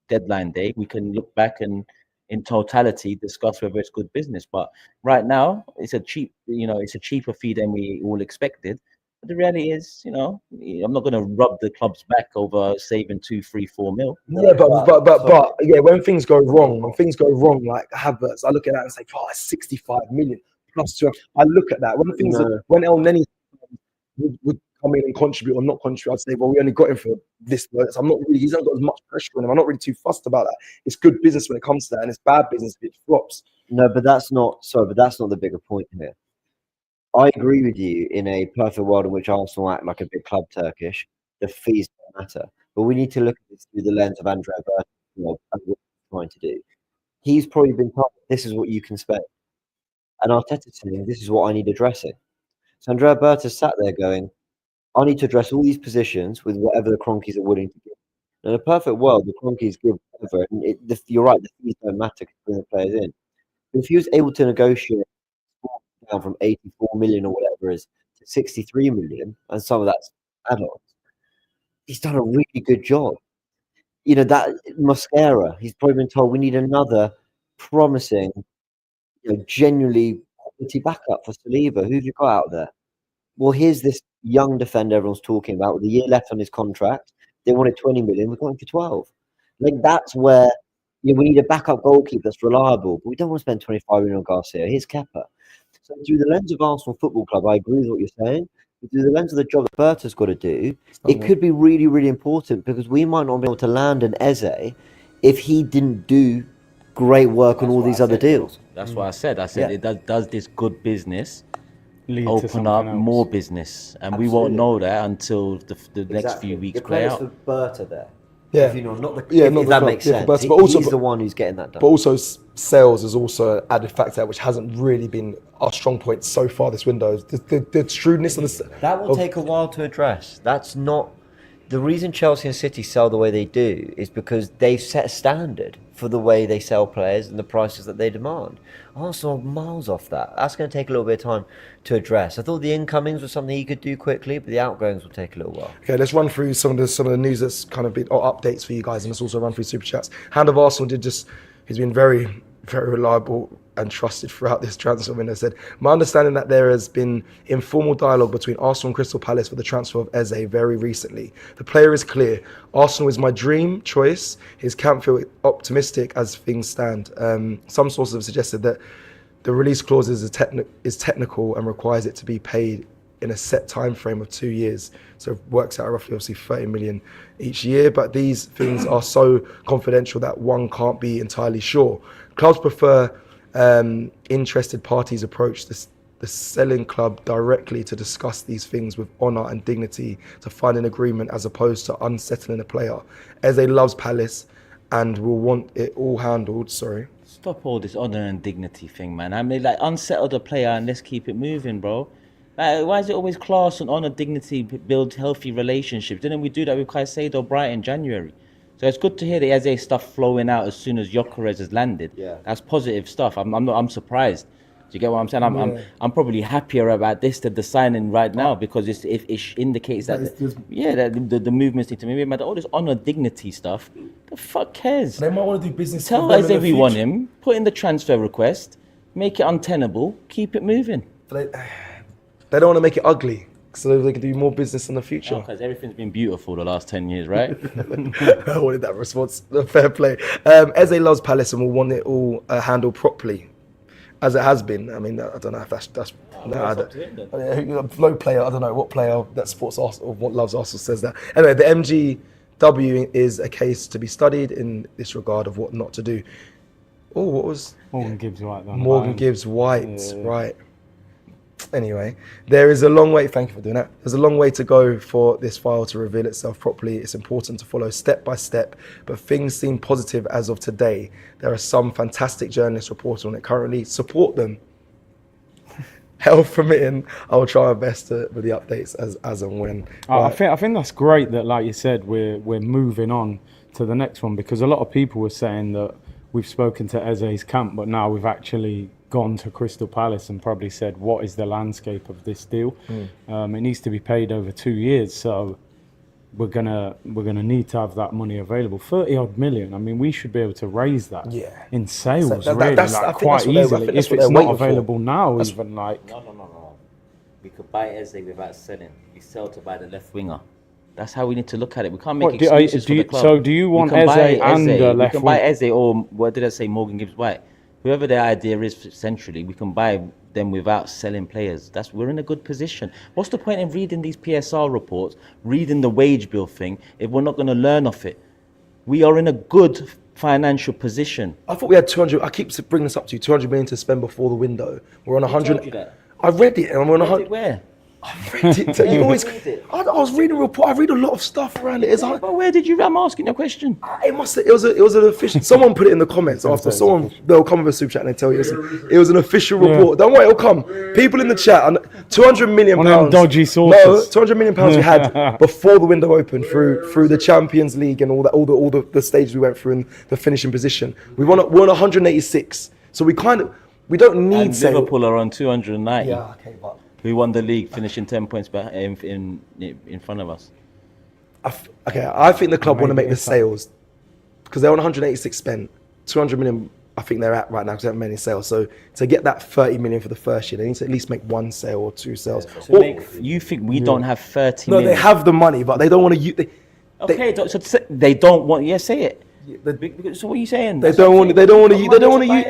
deadline day, we can look back and in totality discuss whether it's good business. But right now, it's a cheaper fee than we all expected. But the reality is, I'm not going to rub the clubs back over saving 2, 3, 4 mil. Yeah, but yeah, when things go wrong, like Havertz, I look at that and say, oh, it's 65 million plus 12. I look at that when El Neni would come in and contribute or not contribute, I'd say, well, we only got him for this. So he's not got as much pressure on him. I'm not really too fussed about that. It's good business when it comes to that, and it's bad business if it flops. No, but that's not the bigger point here. I agree with you in a perfect world in which Arsenal act like a big club Turkish, the fees don't matter. But we need to look at this through the lens of Andrea Berta, and what he's trying to do. He's probably been told, this is what you can spend. And Arteta's saying, this is what I need addressing. So Andrea Berta sat there going, I need to address all these positions with whatever the Cronkies are willing to give. In a perfect world, the Cronkies give whatever. And you're right, the fees don't matter to bring the players in. But if he was able to negotiate down from 84 million or whatever it is to 63 million, and some of that's add-ons, he's done a really good job. That Mosquera, he's probably been told we need another promising, genuinely quality backup for Saliba. Who have you got out there? Well, here's this young defender everyone's talking about with a year left on his contract. They wanted 20 million, we're going for 12. Like, that's where we need a backup goalkeeper that's reliable, but we don't want to spend 25 million on Garcia. Here's Kepa. So through the lens of Arsenal Football Club, I agree with what you're saying. But through the lens of the job that Berta's got to do, it could be really, really important, because we might not be able to land an Eze if he didn't do great work on all these other deals. That's what I said. It does this good business open up more business, and we won't know that until the next few weeks play out. The Berta there. Yeah, if that makes sense. But also, he's the one who's getting that done. But also, sales is also an added factor, which hasn't really been our strong point so far this window. The shrewdness of that will take a while to address. That's not the reason Chelsea and City sell the way they do, is because they've set a standard for the way they sell players and the prices that they demand. Arsenal are miles off that. That's going to take a little bit of time to address. I thought the incomings was something he could do quickly, but the outgoings will take a little while. Okay, let's run through some of the news that's kind of been, or updates for you guys, and let's also run through super chats. Hand of Arsenal he's been very, very reliable and trusted throughout this transfer window. Said, my understanding that there has been informal dialogue between Arsenal and Crystal Palace for the transfer of Eze very recently. The player is clear. Arsenal is my dream choice. His camp feel optimistic as things stand. Some sources have suggested that the release clause is technical and requires it to be paid in a set time frame of 2 years. So it works out roughly, obviously, 30 million each year. But these things are so confidential that one can't be entirely sure. Clubs prefer interested parties approach the selling club directly to discuss these things with honour and dignity to find an agreement, as opposed to unsettling a player. Eze loves Palace and will want it all handled. Stop all this honour and dignity thing, man. I mean, unsettle the player and let's keep it moving, bro. Why is it always class and honour, dignity, build healthy relationships? Didn't we do that with Caicedo Bright in January? So it's good to hear the Eze stuff flowing out as soon as Gyokeres has landed. Yeah. That's positive stuff. I'm surprised. Do you get what I'm saying? I'm probably happier about this than the signing right now, because it indicates that the movements need to move. But all this honour, dignity stuff, the fuck cares? They might want to do business. Tell Eze we want him. Put in the transfer request. Make it untenable. Keep it moving. They don't want to make it ugly, so they can do more business in the future. Because everything's been beautiful the last 10 years, right? I wanted that response. Fair play. Eze loves Palace and will want it all handled properly, as it has been. I mean, I don't know if that's no player. I don't know what player that supports Arsenal or what loves Arsenal says that. Anyway, the MGW is a case to be studied in this regard of what not to do. Oh, what was Morgan Gibbs White? Morgan Gibbs White, right? Anyway, there is a long way. Thank you for doing that. There's a long way to go for this file to reveal itself properly. It's important to follow step by step, but things seem positive as of today. There are some fantastic journalists reporting on it currently. Support them. Health permitting, I will try my best with the updates as and when. I think that's great that, like you said, we're moving on to the next one, because a lot of people were saying that we've spoken to Eze's camp, but now we've actually gone to Crystal Palace and probably said, what is the landscape of this deal? It needs to be paid over 2 years, so we're gonna need to have that money available. 30 odd million. I mean, we should be able to raise that in sales, So really, like quite easily. If it's not available now, even like. No. We could buy Eze without selling. We sell to buy the left winger. That's how we need to look at it. We can't make excuses for the club. So do you want Eze and the left winger? We can buy Eze, or what did I say, Morgan Gibbs-White? Whoever the idea is centrally, we can buy them without selling players. We're in a good position. What's the point in reading these PSR reports, reading the wage bill thing, if we're not going to learn off it? We are in a good financial position. I thought we had 200. I keep bringing this up to you. 200 million to spend before the window. We're on 100. Told you that? I read it, and I'm on 100. Where? I read it. So you always. I was reading a report. I read a lot of stuff around it. But where did you? I'm asking a question. It must. It was an official. Someone put it in the comments after. They'll come with a super chat and they tell you it was an official report. Don't worry, it'll come. People in the chat. And 200 million pounds. Dodgy sources. No, 200 million pounds we had before the window opened through the Champions League and all the stages we went through in the finishing position. We're on 186. So we don't need. And Liverpool are on 290. Yeah. Okay, but. Who won the league, finishing 10 points back in front of us. I think the club want to make the sales because they're on 186 spent. 200 million, I think they're at right now because they haven't made any sales. So to get that 30 million for the first year, they need to at least make one sale or two sales. You think we don't have 30 million? No, they have the money, but they don't want to use. They don't want. Yeah, say it. So what are you saying? They don't want to use.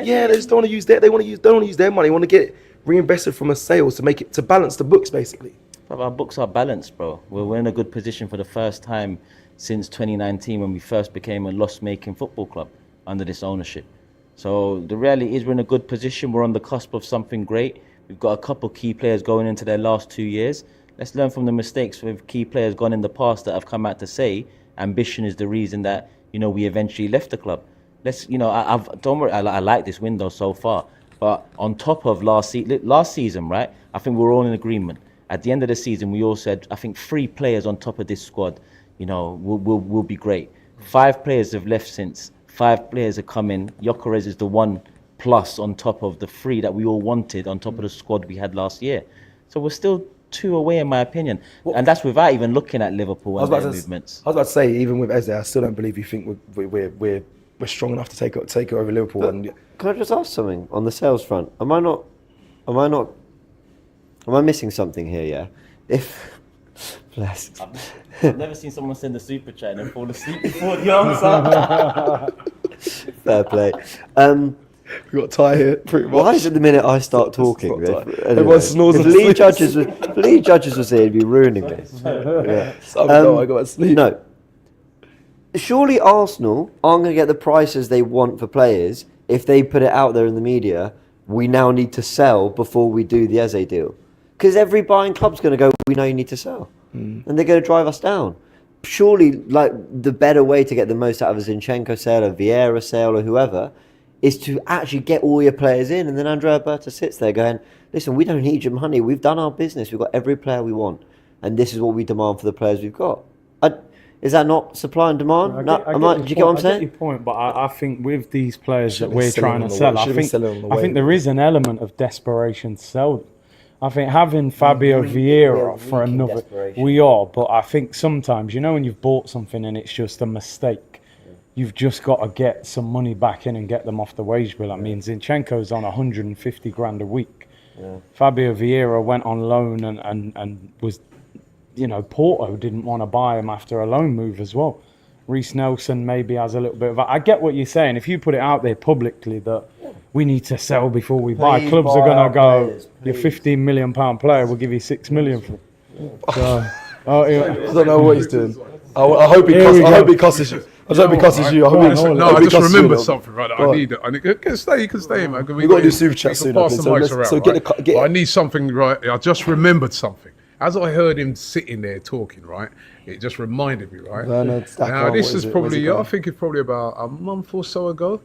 Yeah, they just don't want to use their. Don't want to use their money. They want to get reinvested from a sales to balance the books, basically. But our books are balanced, bro. We're in a good position for the first time since 2019 when we first became a loss-making football club under this ownership. So the reality is we're in a good position. We're on the cusp of something great. We've got a couple key players going into their last 2 years. Let's learn from the mistakes with key players gone in the past that have come out to say ambition is the reason that we eventually left the club. Don't worry. I like this window so far. But on top of last season, right, I think we're all in agreement. At the end of the season, we all said, I think 3 players on top of this squad, will be great. 5 players have left since. 5 players have come in. Gyokeres is the 1 plus on top of the 3 that we all wanted on top of the squad we had last year. So we're still 2 away, in my opinion. And that's without even looking at Liverpool and their movements. I was about to say, even with Eze, I still don't believe you think we're strong enough to take it over Liverpool. Can I just ask something on the sales front? Am I missing something here? Yeah. Bless. I've never seen someone send a super chat and then fall asleep before the answer. Fair play. We've got a tie here, pretty much. Why is it the minute I start talking? Everyone snores. If Lee Judges was here, he'd be ruining this. Yeah. I got to sleep. No. Surely Arsenal aren't going to get the prices they want for players if they put it out there in the media. We now need to sell before we do the Eze deal, because every buying club's going to go, we know you need to sell, and they're going to drive us down. Surely, like, the better way to get the most out of a Zinchenko sale, a Vieira sale, or whoever, is to actually get all your players in, and then Andrea Berta sits there going, listen, we don't need your money. We've done our business. We've got every player we want, and this is what we demand for the players we've got. Is that not supply and demand? Do you get what I'm saying? I get your point, but I think with these players that we're trying to sell, I think there is an element of desperation to sell them. I think having Fabio Vieira for another, we are, but I think sometimes, when you've bought something and it's just a mistake, you've just got to get some money back in and get them off the wage bill. I mean, Zinchenko's on 150 grand a week. Yeah. Fabio Vieira went on loan and was, Porto didn't want to buy him after a loan move as well. Reece Nelson maybe has a little bit of... I get what you're saying. If you put it out there publicly that we need to sell before we buy, clubs are going to go, your £15 million player, we'll give you £6 million for it. So, I don't know what he's doing. I hope he cusses you. I just hope he cusses you. I just remembered something, right? I need it. You can stay, man. We've got to do super chat soon. I need something, right? I just remembered something. As I heard him sitting there talking, right, it just reminded me, right? Now, this is probably, I think it's probably about a month or so ago.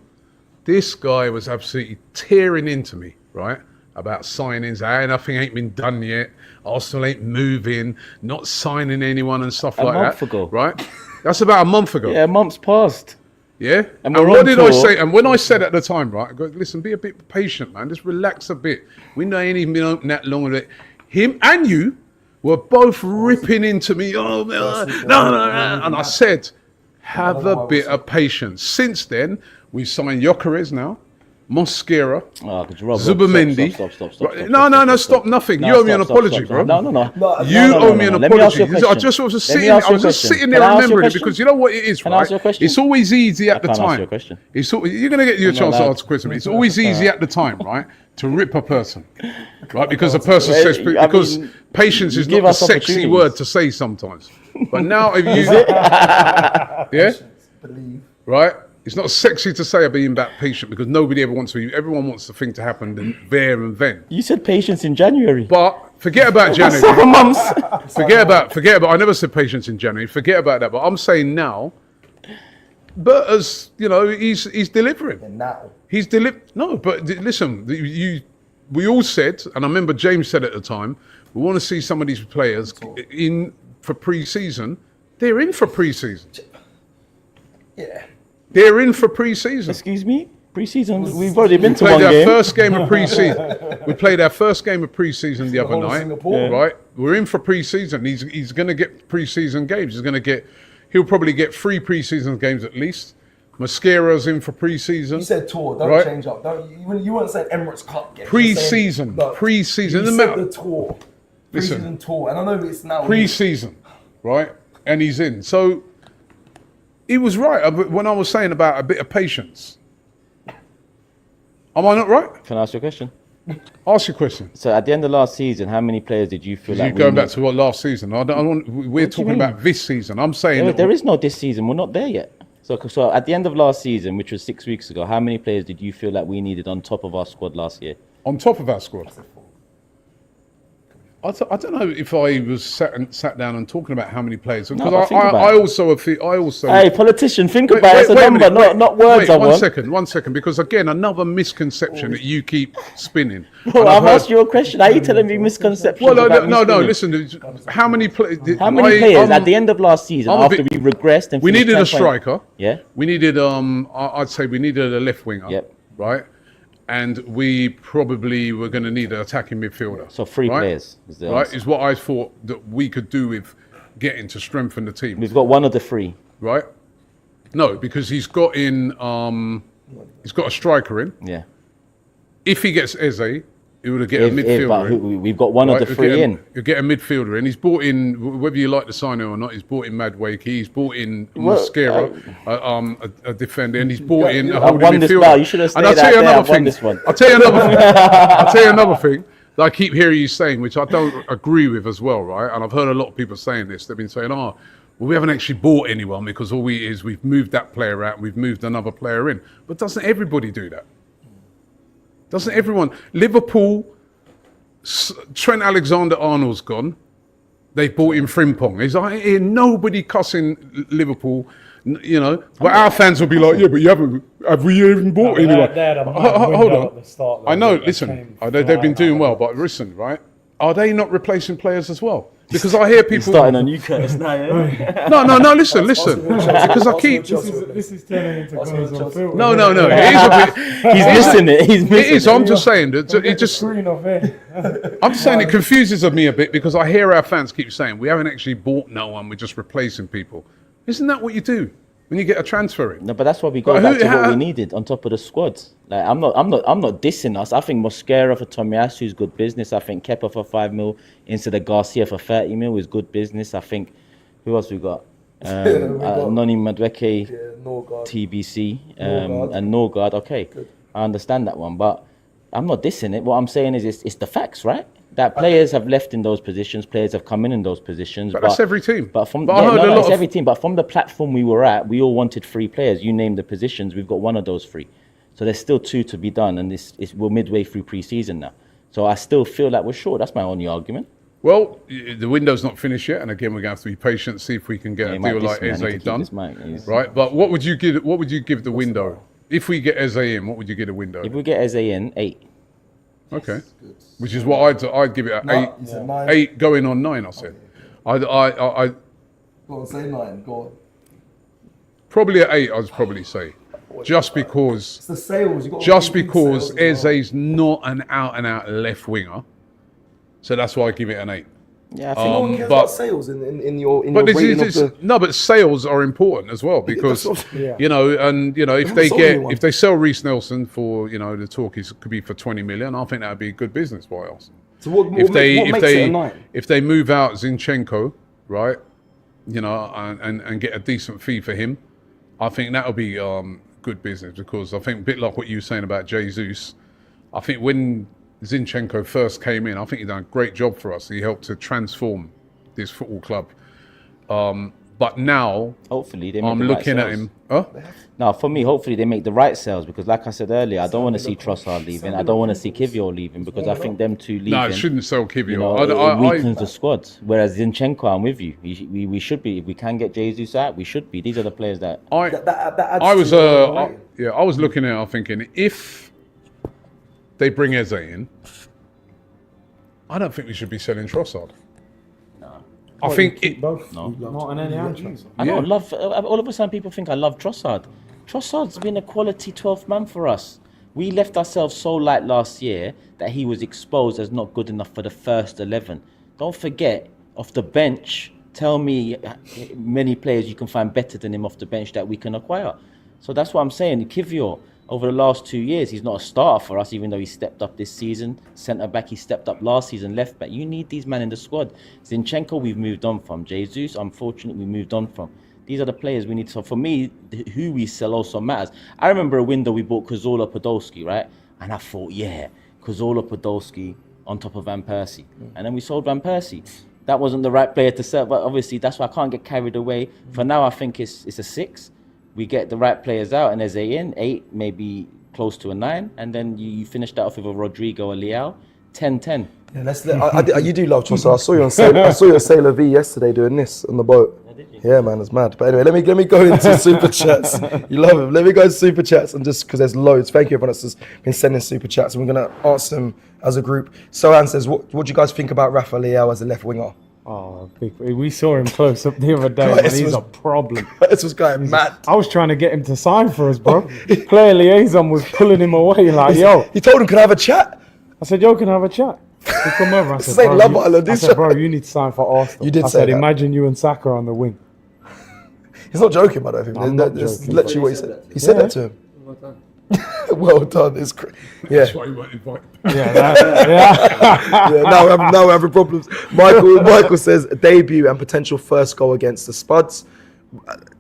This guy was absolutely tearing into me, right, about signings. Nothing ain't been done yet. Arsenal ain't moving, not signing anyone and stuff like that. A month ago. Right? That's about a month ago. Yeah, a month's passed. Yeah. And we're what on did I tour. say? And when I said at the time, right, I go, listen, be a bit patient, man. Just relax a bit. We ain't even been open that long. Him and you were both ripping into me. Oh, no. And I said, have a bit of patience. Since then, we've signed Gyokeres now, Mosquera, Zubamendi. Stop nothing. You owe me an apology, bro. No. You owe me an apology. I just was sitting there remembering it because you know what it is, right? It's always easy at the time. You're going to get your chance to ask a question. It's always easy at the time, right, to rip a person, right? Because a person says, because patience is not a sexy word to say sometimes. But now, if you, yeah, right? It's not sexy to say being that patient because nobody ever wants to. Everyone wants the thing to happen there and then. You said patience in January. But forget about January. 7 months. Forget about. I never said patience in January. Forget about that. But I'm saying now. But as you know, he's delivering. And now He's No, but listen, we all said, and I remember James said at the time, we want to see some of these players in for pre-season. They're in for pre-season. yeah. They're in for pre-season. Excuse me? Pre-season? We've already been to Played one our game. first game of pre-season. We played our first game of pre-season the other night. Right? We're in for pre-season. He's going to get pre-season games. He'll probably get 3 pre-season games at least. Mascara's in for pre-season. You said tour. Don't change up. You weren't saying Emirates Cup game. Pre-season. Pre-season. You said the tour. Listen. Pre-season tour. And I know it's now Pre-season, right? And he's in. So he was right when I was saying about a bit of patience. Am I not right? Can I ask you a question? Ask your question. So at the end of last season, how many players did you feel like You're going back to what last season? We're talking about this season. I'm saying there is no this season. We're not there yet. So at the end of last season, which was 6 weeks ago, how many players did you feel like we needed on top of our squad last year? On top of our squad. I don't know if I was sat down and talking about how many players because I also. Hey, politician, think about it. It's a number, not words. One second, because again, another misconception that you keep spinning. Well, I've asked you a question. Are you telling me misconceptions? Well, no. Listen, how many players? How many players at the end of last season after we regressed and we needed a striker? Yeah. We needed I'd say we needed a left winger. Yep. Right. And we probably were going to need an attacking midfielder. So 3 players is the answer. Is what I thought that we could do with getting to strengthen the team. We've got one of the 3. Right? No, because he's got a striker in. Yeah. If he gets Eze, he would get a midfielder. We've got one of the 3 in. You get a midfielder in. He's brought in, whether you like the signing or not, he's brought in Madwake. He's brought in Mosquera, a defender, and he's brought in a holding midfielder. You should have stayed I'll tell you another thing that I keep hearing you saying, which I don't agree with as well, right? And I've heard a lot of people saying this. They've been saying, well, we haven't actually bought anyone because all we've moved that player out and we've moved another player in. But doesn't everybody do that? Doesn't everyone? Liverpool, Trent Alexander-Arnold's gone. They bought in Frimpong. He's like, nobody cussing Liverpool, you know. But our fans will be like, yeah, but have we even bought anyone? Hold on. I know, listen, they've been doing well, but listen, right? Are they not replacing players as well? Because I hear people starting on Gyokeres now. Yeah? No. Listen. Because I keep. This is turning into goals on film. No. It is a bit. He's missing it. He's missing it. It is. I'm just saying that it just. I'm just saying it confuses me a bit because I hear our fans keep saying we haven't actually bought no one. We're just replacing people. Isn't that what you do when you get a transfer in? No, but that's why we go back to what we needed on top of the squad. Like I'm not dissing us. I think Mosquera for Tomiyasu is good business. I think Kepa for 5 mil instead of Garcia for 30 mil is good business. I think who else we got? Noni Madweke, TBC, and Norgard. Okay, good. I understand that one, but I'm not dissing it. What I'm saying is it's the facts, right? That players have left in those positions, players have come in those positions. But that's every team. But it's every team. But from the platform we were at, we all wanted 3 players. You named the positions, we've got one of those 3. So there's still 2 to be done, and we're midway through pre-season now. So I still feel like we're short. That's my only argument. Well, the window's not finished yet, and again, we're going to have to be patient, see if we can get a deal like Eze done. Right? But what would you give the window? If we get Eze in, what would you give the window? If we get Eze in, 8. Okay, which is what I'd give it at 8. 8 going on 9. I said. Go on, say 9. Go on. Probably at 8, I'd probably say. Just because It's the sales. Eze's not an out-and-out left winger. So that's why I give it an 8. Yeah, I think No one cares about sales in your But rating of the... no, but sales are important as well because you know, and you know, if they sell Reece Nelson for, you know, the talk could be for 20 million, I think that would be good business by us. So what makes it a 9? If they move out Zinchenko, right, you know, and get a decent fee for him, I think that'll be good business because I think a bit like what you were saying about Jesus, I think when Zinchenko first came in, I think he done a great job for us. He helped to transform this football club. But now, hopefully, they make I'm the looking right at sales. him. Huh? Now, for me, hopefully they make the right sales because, like I said earlier, I don't want to see Trossard leaving. I don't want to see Kivior leaving because I think them two leaving. No, it shouldn't sell Kivior. You know, it weakens the squad. Whereas Zinchenko, I'm with you. We should be. If we can get Jesus out, we should be. These are the players that. I was looking at it, thinking if they bring Eze in, I don't think we should be selling Trossard. I think it. Both. No. Not on any answers. I don't love. All of a sudden, people think I love Trossard. Trossard's been a quality 12th man for us. We left ourselves so light last year that he was exposed as not good enough for the first 11. Don't forget, off the bench, tell me many players you can find better than him off the bench that we can acquire. So that's what I'm saying. Kivior, over the last 2 years, he's not a starter for us, even though he stepped up this season. Centre back, he stepped up last season. Left back, you need these men in the squad. Zinchenko, we've moved on from. Jesus, unfortunately, we moved on from. These are the players we need. So for me, who we sell also matters. I remember a window we bought Cazorla Podolski, right? And I thought, yeah, Cazorla Podolski on top of Van Persie. And then we sold Van Persie. That wasn't the right player to sell, but obviously that's why I can't get carried away. For now, I think it's a 6. We get the right players out, and there's a 8, maybe close to a 9, and then you finish that off with a Rodrigo or Leao, 10-10. Yeah, you do love Trossard. I saw you on Sailor V yesterday doing this on the boat. Yeah, man, it's mad. But anyway, let me go into super chats. You love him. Let me go into super chats, and just because there's loads. Thank you everyone that's been sending super chats, and we're gonna answer them as a group. Sohan says, "What do you guys think about Rafa Leao as a left winger?" Oh, we saw him close up the other day. Man, he's a problem. This was going mad. I was trying to get him to sign for us, bro. Player liaison was pulling him away. Like, yo. He told him, "Can I have a chat?" I said, "Yo, can I have a chat?" He come over. I said, "Bro, you need to sign for Arsenal." You did I say said, that. "Imagine you and Saka on the wing." He's not joking, but I think that's literally what he said. He said that to him. Well done. It's That's why you weren't invited. Yeah. Now we're having problems. Michael says debut and potential first goal against the Spuds.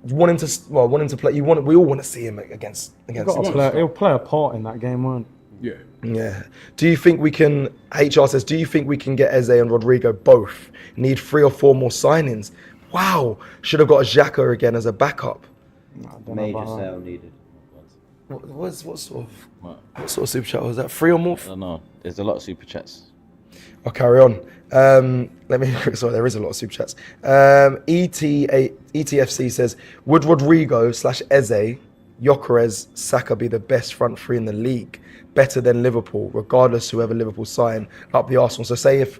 Wanting to play. We all want to see him against. He'll play a part in that game, won't Yeah. Yeah. Do you think we can? HR says, do you think we can get Eze and Rodrigo both? Need 3 or 4 more signings. Wow. Should have got a Xhaka again as a backup. Major sale needed. What sort of super chat was that? 3 or more? I don't know. There's a lot of super chats. I'll carry on. Sorry, there is a lot of super chats. ETFC says, would Rodrigo / Eze, Gyokeres, Saka be the best front 3 in the league? Better than Liverpool, regardless whoever Liverpool sign up the Arsenal. So say so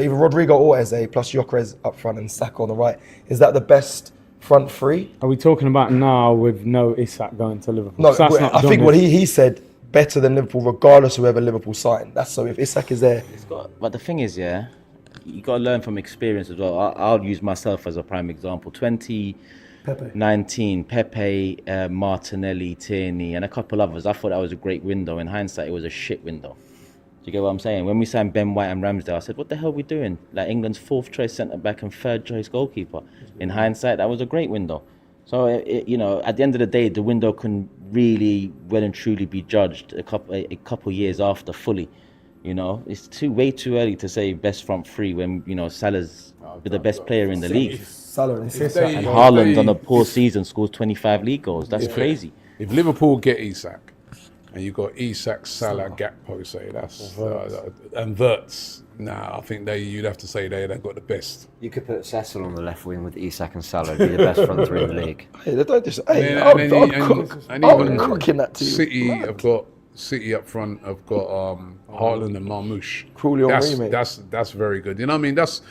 either Rodrigo or Eze plus Gyokeres up front and Saka on the right. Is that the best front 3? Are we talking about now with no Isak going to Liverpool? No, I think what he said, better than Liverpool, regardless whoever Liverpool sign. That's so if Isak is there. But the thing is, you got to learn from experience as well. I'll use myself as a prime example. 2019, Pepe, Martinelli, Tierney, and a couple others. I thought that was a great window. In hindsight, it was a shit window. Do you get what I'm saying? When we signed Ben White and Ramsdale, I said, what the hell are we doing? Like England's 4th choice centre-back and 3rd choice goalkeeper. In hindsight, that was a great window. So, at the end of the day, the window can really well and truly be judged a couple years after fully. It's way too early to say best front 3 when, Salah's the best player in the league. Salah And Haaland on a poor season scores 25 league goals. That's crazy. If Liverpool get Isak, and you've got Isak, Salah, Gakpo, say that's and Wirtz. Nah, I think you'd have to say they've got the best. You could put Cecil on the left wing with Isak and Salah, be the best front 3 in the league. Hey, they don't just. Hey, I'm cooking that to you. City up front. I've got Haaland and Marmoush. That's very good. You know what I mean? That's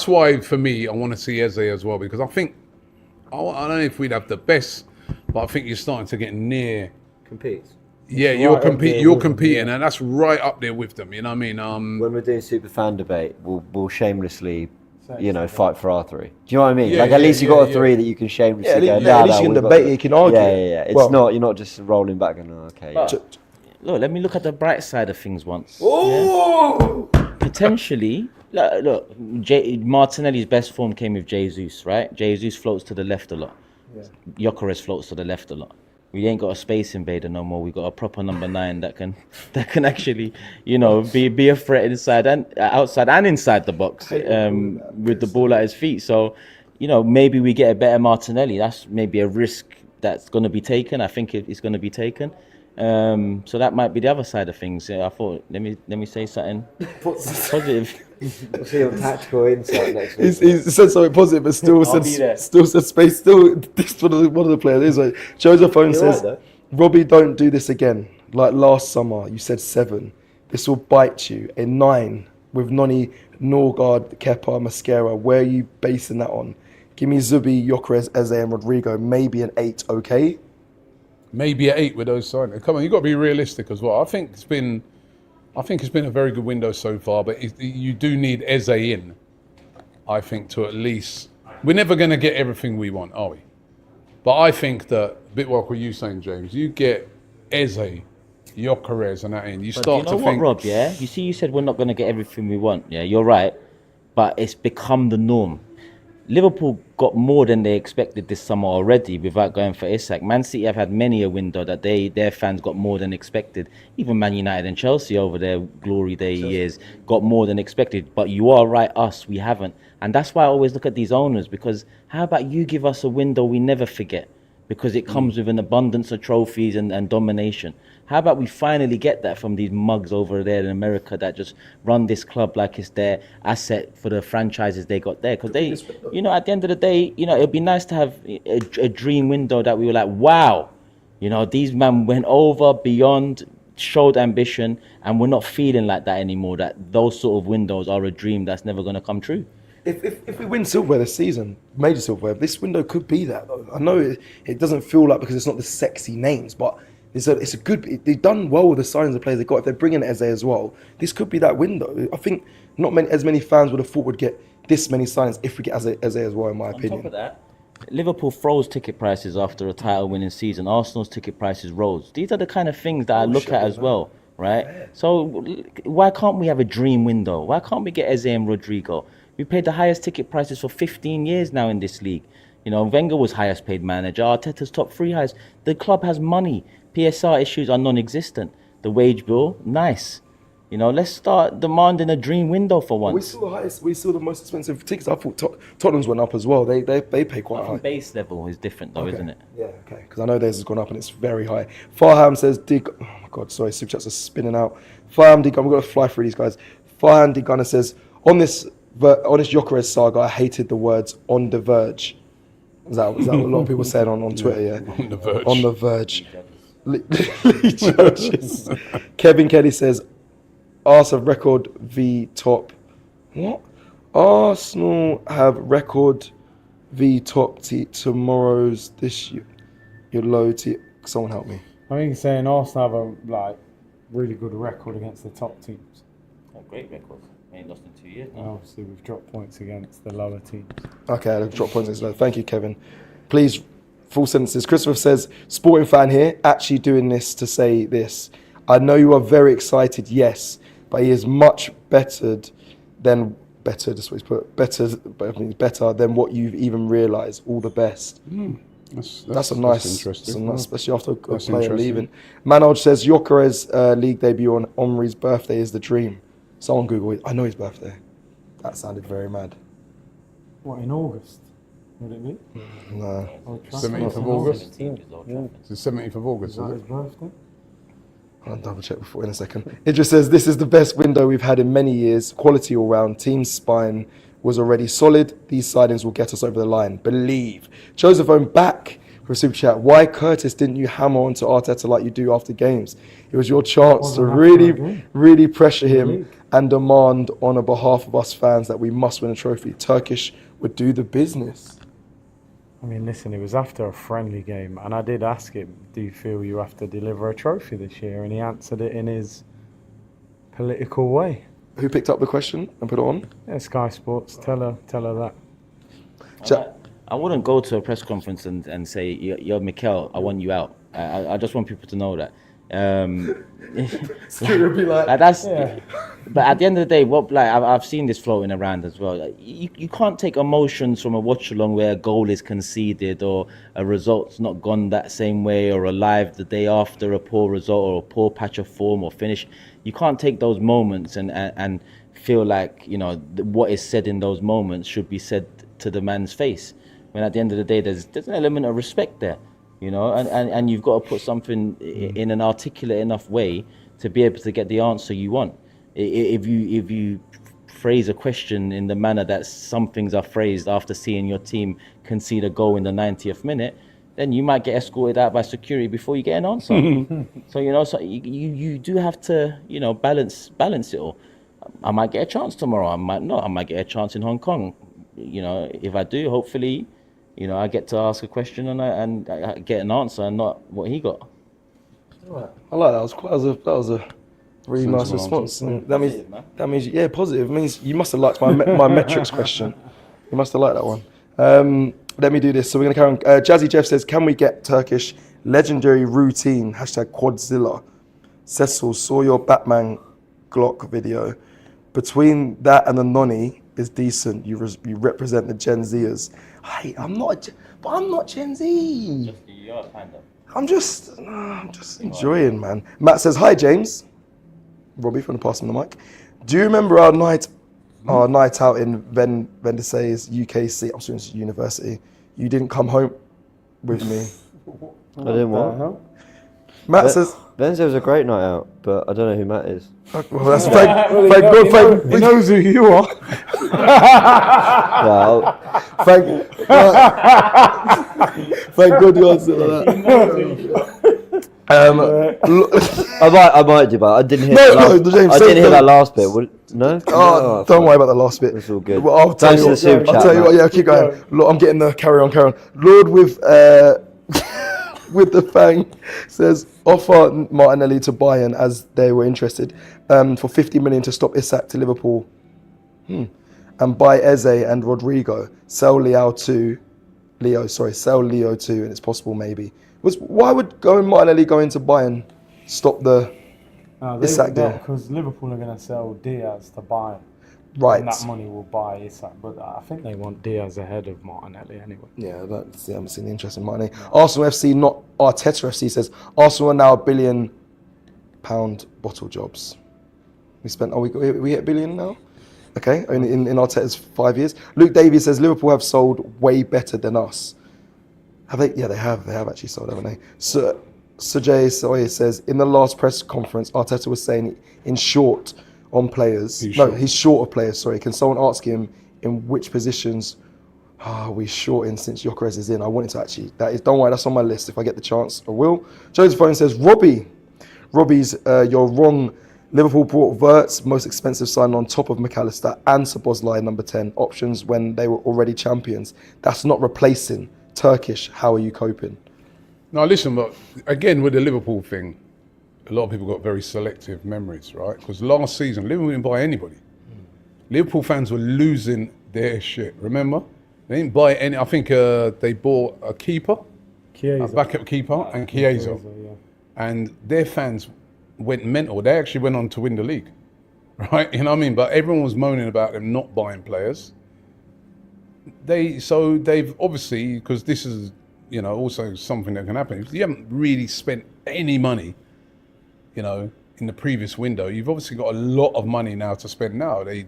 why for me I want to see Eze as well, because I think I don't know if we'd have the best but I think you're starting to get near. Competes. Yeah, It's you're right up there you're with them, competing, yeah. and that's right up there with them. You know what I mean? When we're doing super fan debate, we'll shamelessly, Say fight for our 3. Do you know what I mean? Yeah, like at yeah, least you yeah, got a yeah. 3 that you can shamelessly Yeah, go. at least you can we've got debate the-" it, you can argue Yeah, it. yeah. It's Well- not. You're not just rolling back and okay. Yeah. But look, let me look at the bright side of things once. Oh, Potentially, look, Martinelli's best form came with Jesus, right? Jesus floats to the left a lot. Gyokeres floats to the left a lot. We ain't got a space invader no more. We got a proper number 9 that can actually, be a threat inside and outside and inside the box with the ball at his feet. So, maybe we get a better Martinelli. That's maybe a risk that's going to be taken. I think it's going to be taken. So that might be the other side of things. I thought, let me say something positive. We'll see on tactical insight next week. he said something positive, but still I'll be there. said space. Still, this one of the players is like Joseph Phone You're says, right, Robbie, don't do this again. Like last summer, you said 7. This will bite you. A 9 with Noni, Norgard, Kepa, Mascara. Where are you basing that on? Give me Zubi, Gyokeres, Eze, and Rodrigo. Maybe an 8. Okay. Maybe an 8 with those signings. Come on, you've got to be realistic as well. I think it's been a very good window so far, but you do need Eze in, I think, to at least... We're never going to get everything we want, are we? But I think that, a bit like what you're saying, James, you get Eze, Gyokeres and that in, you But start do you know to what, think... Rob, yeah? You said we're not going to get everything we want. Yeah, you're right. But it's become the norm. Liverpool got more than they expected this summer already without going for Isak. Man City have had many a window that their fans got more than expected. Even Man United and Chelsea over their glory day years got more than expected. But you are right, we haven't. And that's why I always look at these owners, because how about you give us a window we never forget? Because it comes with an abundance of trophies and domination. How about we finally get that from these mugs over there in America that just run this club like it's their asset for the franchises they got there? Because they, at the end of the day, it'd be nice to have a dream window that we were like, wow, these men went over, beyond, showed ambition, and we're not feeling like that anymore, that those sort of windows are a dream that's never going to come true. If we win silverware this season, major silverware, this window could be that though. I know it doesn't feel like, because it's not the sexy names, but it's a good. They've done well with the signings of players they got. If they're bringing Eze as well, this could be that window. I think not as many fans would have thought would get this many signings if we get Eze as well, in my opinion. On top of that, Liverpool froze ticket prices after a title-winning season. Arsenal's ticket prices rose. These are the kind of things that I look at as well, right? Yeah. So why can't we have a dream window? Why can't we get Eze and Rodrigo? We paid the highest ticket prices for 15 years now in this league. Wenger was highest paid manager. Arteta's top 3 highest. The club has money. PSR issues are non-existent. The wage bill, nice. Let's start demanding a dream window for once. We saw the most expensive tickets. I thought Tottenham's went up as well. They pay quite high. Base level is different though, isn't it? Yeah, okay. Because I know theirs has gone up and it's very high. Farham says, oh my God, sorry, super chats are spinning out. Farham Digunna, we've got to fly through these guys. Farham Digunna says, on this Gyokeres saga, I hated the words "on the verge." Is that what a lot of people said on Twitter? Yeah, on the verge. On the verge. Lee Churches. Kevin Kelly says, Arsenal have record v top. What? Arsenal have record v top tomorrow's this year. Your low T. Someone help me. I think he's saying Arsenal have a really good record against the top teams. A great record. We ain't lost in 2 years now. And obviously, we've dropped points against the lower teams. Okay, I've dropped points. Thank you, Kevin. Please, full sentences. Christopher says, sporting fan here, actually doing this to say this. I know you are very excited, yes, but he is much better, that's what he's put, better than what you've even realised. All the best. That's a nice, interesting. especially after a player leaving. Manoj says, Gyokeres' league debut on Omri's birthday is the dream. Someone Google it. I know his birthday. That sounded very mad. What, in August? Would it be? No. 17th of August? Yeah. It's the 17th of August, Is that is his it? birthday? I'll double check before in a second. It just says, this is the best window we've had in many years. Quality all round. Team spine was already solid. These signings will get us over the line. Believe. Joseph Owen back for a super chat. Why, Curtis, didn't you hammer onto Arteta like you do after games? It was your chance to really pressure him and demand on behalf of us fans that we must win a trophy. Turkish would do the business. I mean, listen, it was after a friendly game, and I did ask him, do you feel you have to deliver a trophy this year? And he answered it in his political way. Who picked up the question and put it on? Yeah, Sky Sports, tell her that. I wouldn't go to a press conference and say, yo, Mikel, I want you out. I just want people to know that. That's. Yeah. But at the end of the day, I've seen this floating around as well. Like, you can't take emotions from a watch along where a goal is conceded or a result's not gone that same way, or a live the day after a poor result or a poor patch of form or finish. You can't take those moments and feel like, you know, what is said in those moments should be said to the man's face. When at the end of the day, there's an element of respect there, you know, and you've got to put something in an articulate enough way to be able to get the answer you want. If you phrase a question in the manner that some things are phrased after seeing your team concede a goal in the 90th minute, then you might get escorted out by security before you get an answer. So, you know, you do have to, you know, balance it all. I might get a chance tomorrow. I might not. I might get a chance in Hong Kong. You know, if I do, hopefully, you know, I get to ask a question and I get an answer and not what he got. I like that. That was a really nice response. That means yeah, positive. It means you must have liked my metrics question. You must have liked that one. Let me do this. So we're going to carry on. Jazzy Jeff says, can we get Turkish legendary routine? #Quadzilla. Cecil, saw your Batman Glock video. Between that and the nonny is decent. You represent the Gen Zers. Hey, I'm not Gen Z. I'm just enjoying, man. Matt says, hi, James. Robbie, from the pass him the mic. Do you remember our night out in Vendisay's UKC, I'm students university? You didn't come home with me. I didn't what? Matt says, Vendisay was a great night out, but I don't know who Matt is. well, that's thank God. He knows who you are. Thank God you answered that. I might do, but I didn't hear. I didn't hear that last bit. No. Don't worry about the last bit. It's all good. Well, I'll tell you what. Yeah, keep going. Look, I'm getting the carry on. Lord with the Fang says, offer Martinelli to Bayern as they were interested for 50 million to stop Isak to Liverpool, and buy Eze and Rodrigo. Sell Leo too, and it's possible maybe. Why would Martinelli go into Bayern stop the Isak deal? Because Liverpool are going to sell Diaz to Bayern. Right. And that money will buy Isak. But I think they want Diaz ahead of Martinelli anyway. Yeah, I haven't seen the interest in Martinelli. No. Arsenal FC, not Arteta FC, says Arsenal are now £1 billion bottle jobs. We hit $1 billion now? Okay, in Arteta's 5 years. Luke Davies says Liverpool have sold way better than us. Have they? Yeah, they have. They have actually sold, haven't they? Sergey Sawyer says in the last press conference, Arteta was saying in short on players. He's short of players. Sorry. Can someone ask him in which positions are we short in since Gyokeres is in? I wanted to actually. Don't worry. That's on my list. If I get the chance, I will. Joe's phone says Robbie's. You're wrong. Liverpool brought Wirtz, most expensive sign on top of McAllister, and Szoboszlai number 10 options when they were already champions. That's not replacing. Turkish, how are you coping? Now listen, but again with the Liverpool thing, a lot of people got very selective memories, right? Because last season, Liverpool didn't buy anybody. Liverpool fans were losing their shit, remember? They didn't buy any. I think they bought a keeper, a backup keeper, and Chiesa. Yeah. And their fans went mental. They actually went on to win the league, right? You know what I mean? But everyone was moaning about them not buying players. They've obviously, because this is, you know, also something that can happen. If you haven't really spent any money, you know, in the previous window, you've obviously got a lot of money now to spend now. They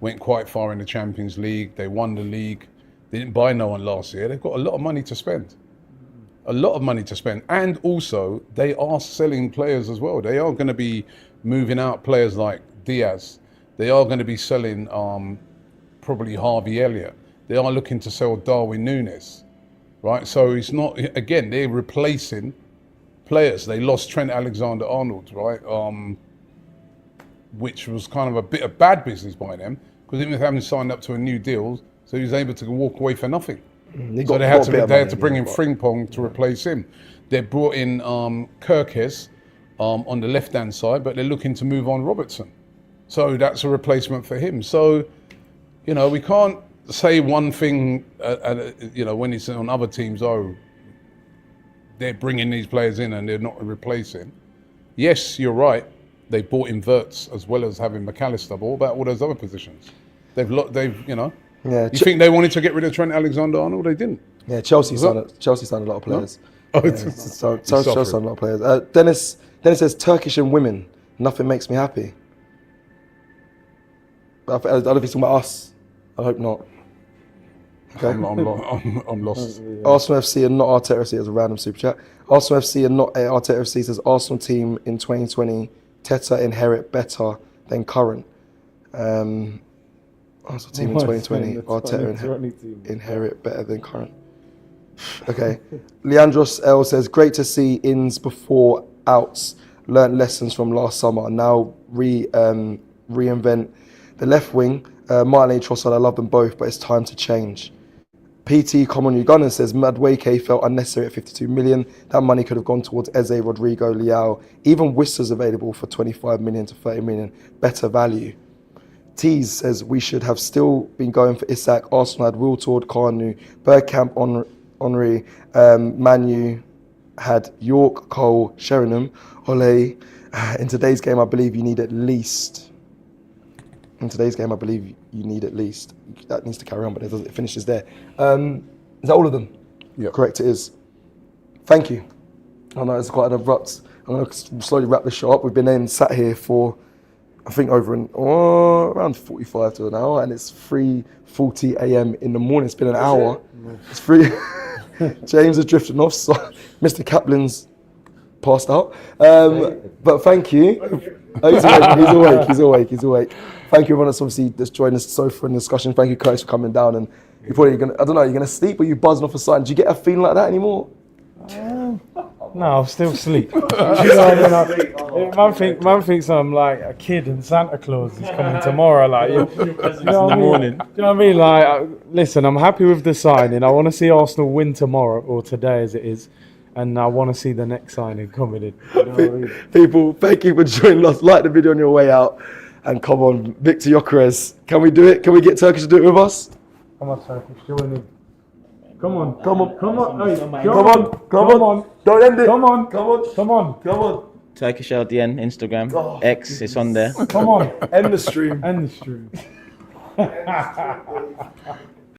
went quite far in the Champions League. They won the league. They didn't buy no one last year. They've got a lot of money to spend. A lot of money to spend. And also, they are selling players as well. They are going to be moving out players like Diaz. They are going to be selling probably Harvey Elliott. They are looking to sell Darwin Núñez, right? So it's not, again, they're replacing players. They lost Trent Alexander-Arnold, right? Which was kind of a bit of bad business by them, because even if they haven't signed up to a new deal, so he was able to walk away for nothing. So they had to bring in Frimpong to replace him. They brought in Gyokeres on the left-hand side, but they're looking to move on Robertson. So that's a replacement for him. So, you know, we can't say one thing, you know, when it's on other teams, oh, they're bringing these players in and they're not replacing. Yes, you're right. They bought in Wirtz as well as having McAllister. But what about all those other positions? They've you know. Yeah. You think they wanted to get rid of Trent Alexander-Arnold? They didn't. Yeah, Chelsea signed a lot of players. No? Chelsea signed a lot of players. Dennis says Turkish and women. Nothing makes me happy. I don't know if he's talking about us. I hope not. Okay. I'm lost. Arsenal FC and not Arteta FC as a random super chat. Arsenal FC and not Arteta FC says Arsenal team in 2020. Teta inherit better than current. Arsenal team in 2020. Arteta inherit better than current. Okay. Leandros L says great to see ins before outs. Learned lessons from last summer. Now reinvent the left wing. Martin Trossard, I love them both, but it's time to change. PT Common Uganda says Madueke felt unnecessary at 52 million. That money could have gone towards Eze, Rodrigo, Leao. Even Whistler's available for 25 million to 30 million. Better value. Tease says we should have still been going for Isak. Arsenal had Wiltord, Kanu, Bergkamp, Henry, Manu had York, Cole, Sheringham, Ole. In today's game, I believe you need at least. That needs to carry on, but it finishes there. Is that all of them? Yeah. Correct, it is. Thank you. I know it's quite an abrupt. I'm going to slowly wrap this show up. We've been sat here for, I think, around 45 to an hour, and it's 3:40 a.m. in the morning. It's been an hour. It's free. James has drifted off. So Mr. Kaplan's passed out. But thank you. Oh, he's awake. Thank you everyone that's obviously just joined us so far in the discussion. Thank you, Curtis, for coming down. And you're probably gonna, I don't know, you're gonna sleep or you buzzing off a sign. Do you get a feeling like that anymore? No, I'm still asleep. You know what I mean? Man thinks I'm like a kid and Santa Claus is coming tomorrow. Like, you know what I mean? Do you know what I mean? Like, listen, I'm happy with the signing. I want to see Arsenal win tomorrow, or today as it is. And I want to see the next signing coming in. You know what I mean? People, thank you for joining us. Like the video on your way out. And come on, Victor Gyokeres. Can we do it? Can we get Turkish to do it with us? Come on, Turkish, join in. Come on. Come on. Come on. Hey, Come on. Don't end it. Come on. Come on. Turkish LDN, Instagram, X, it's on there. Come on. End the stream. End the stream.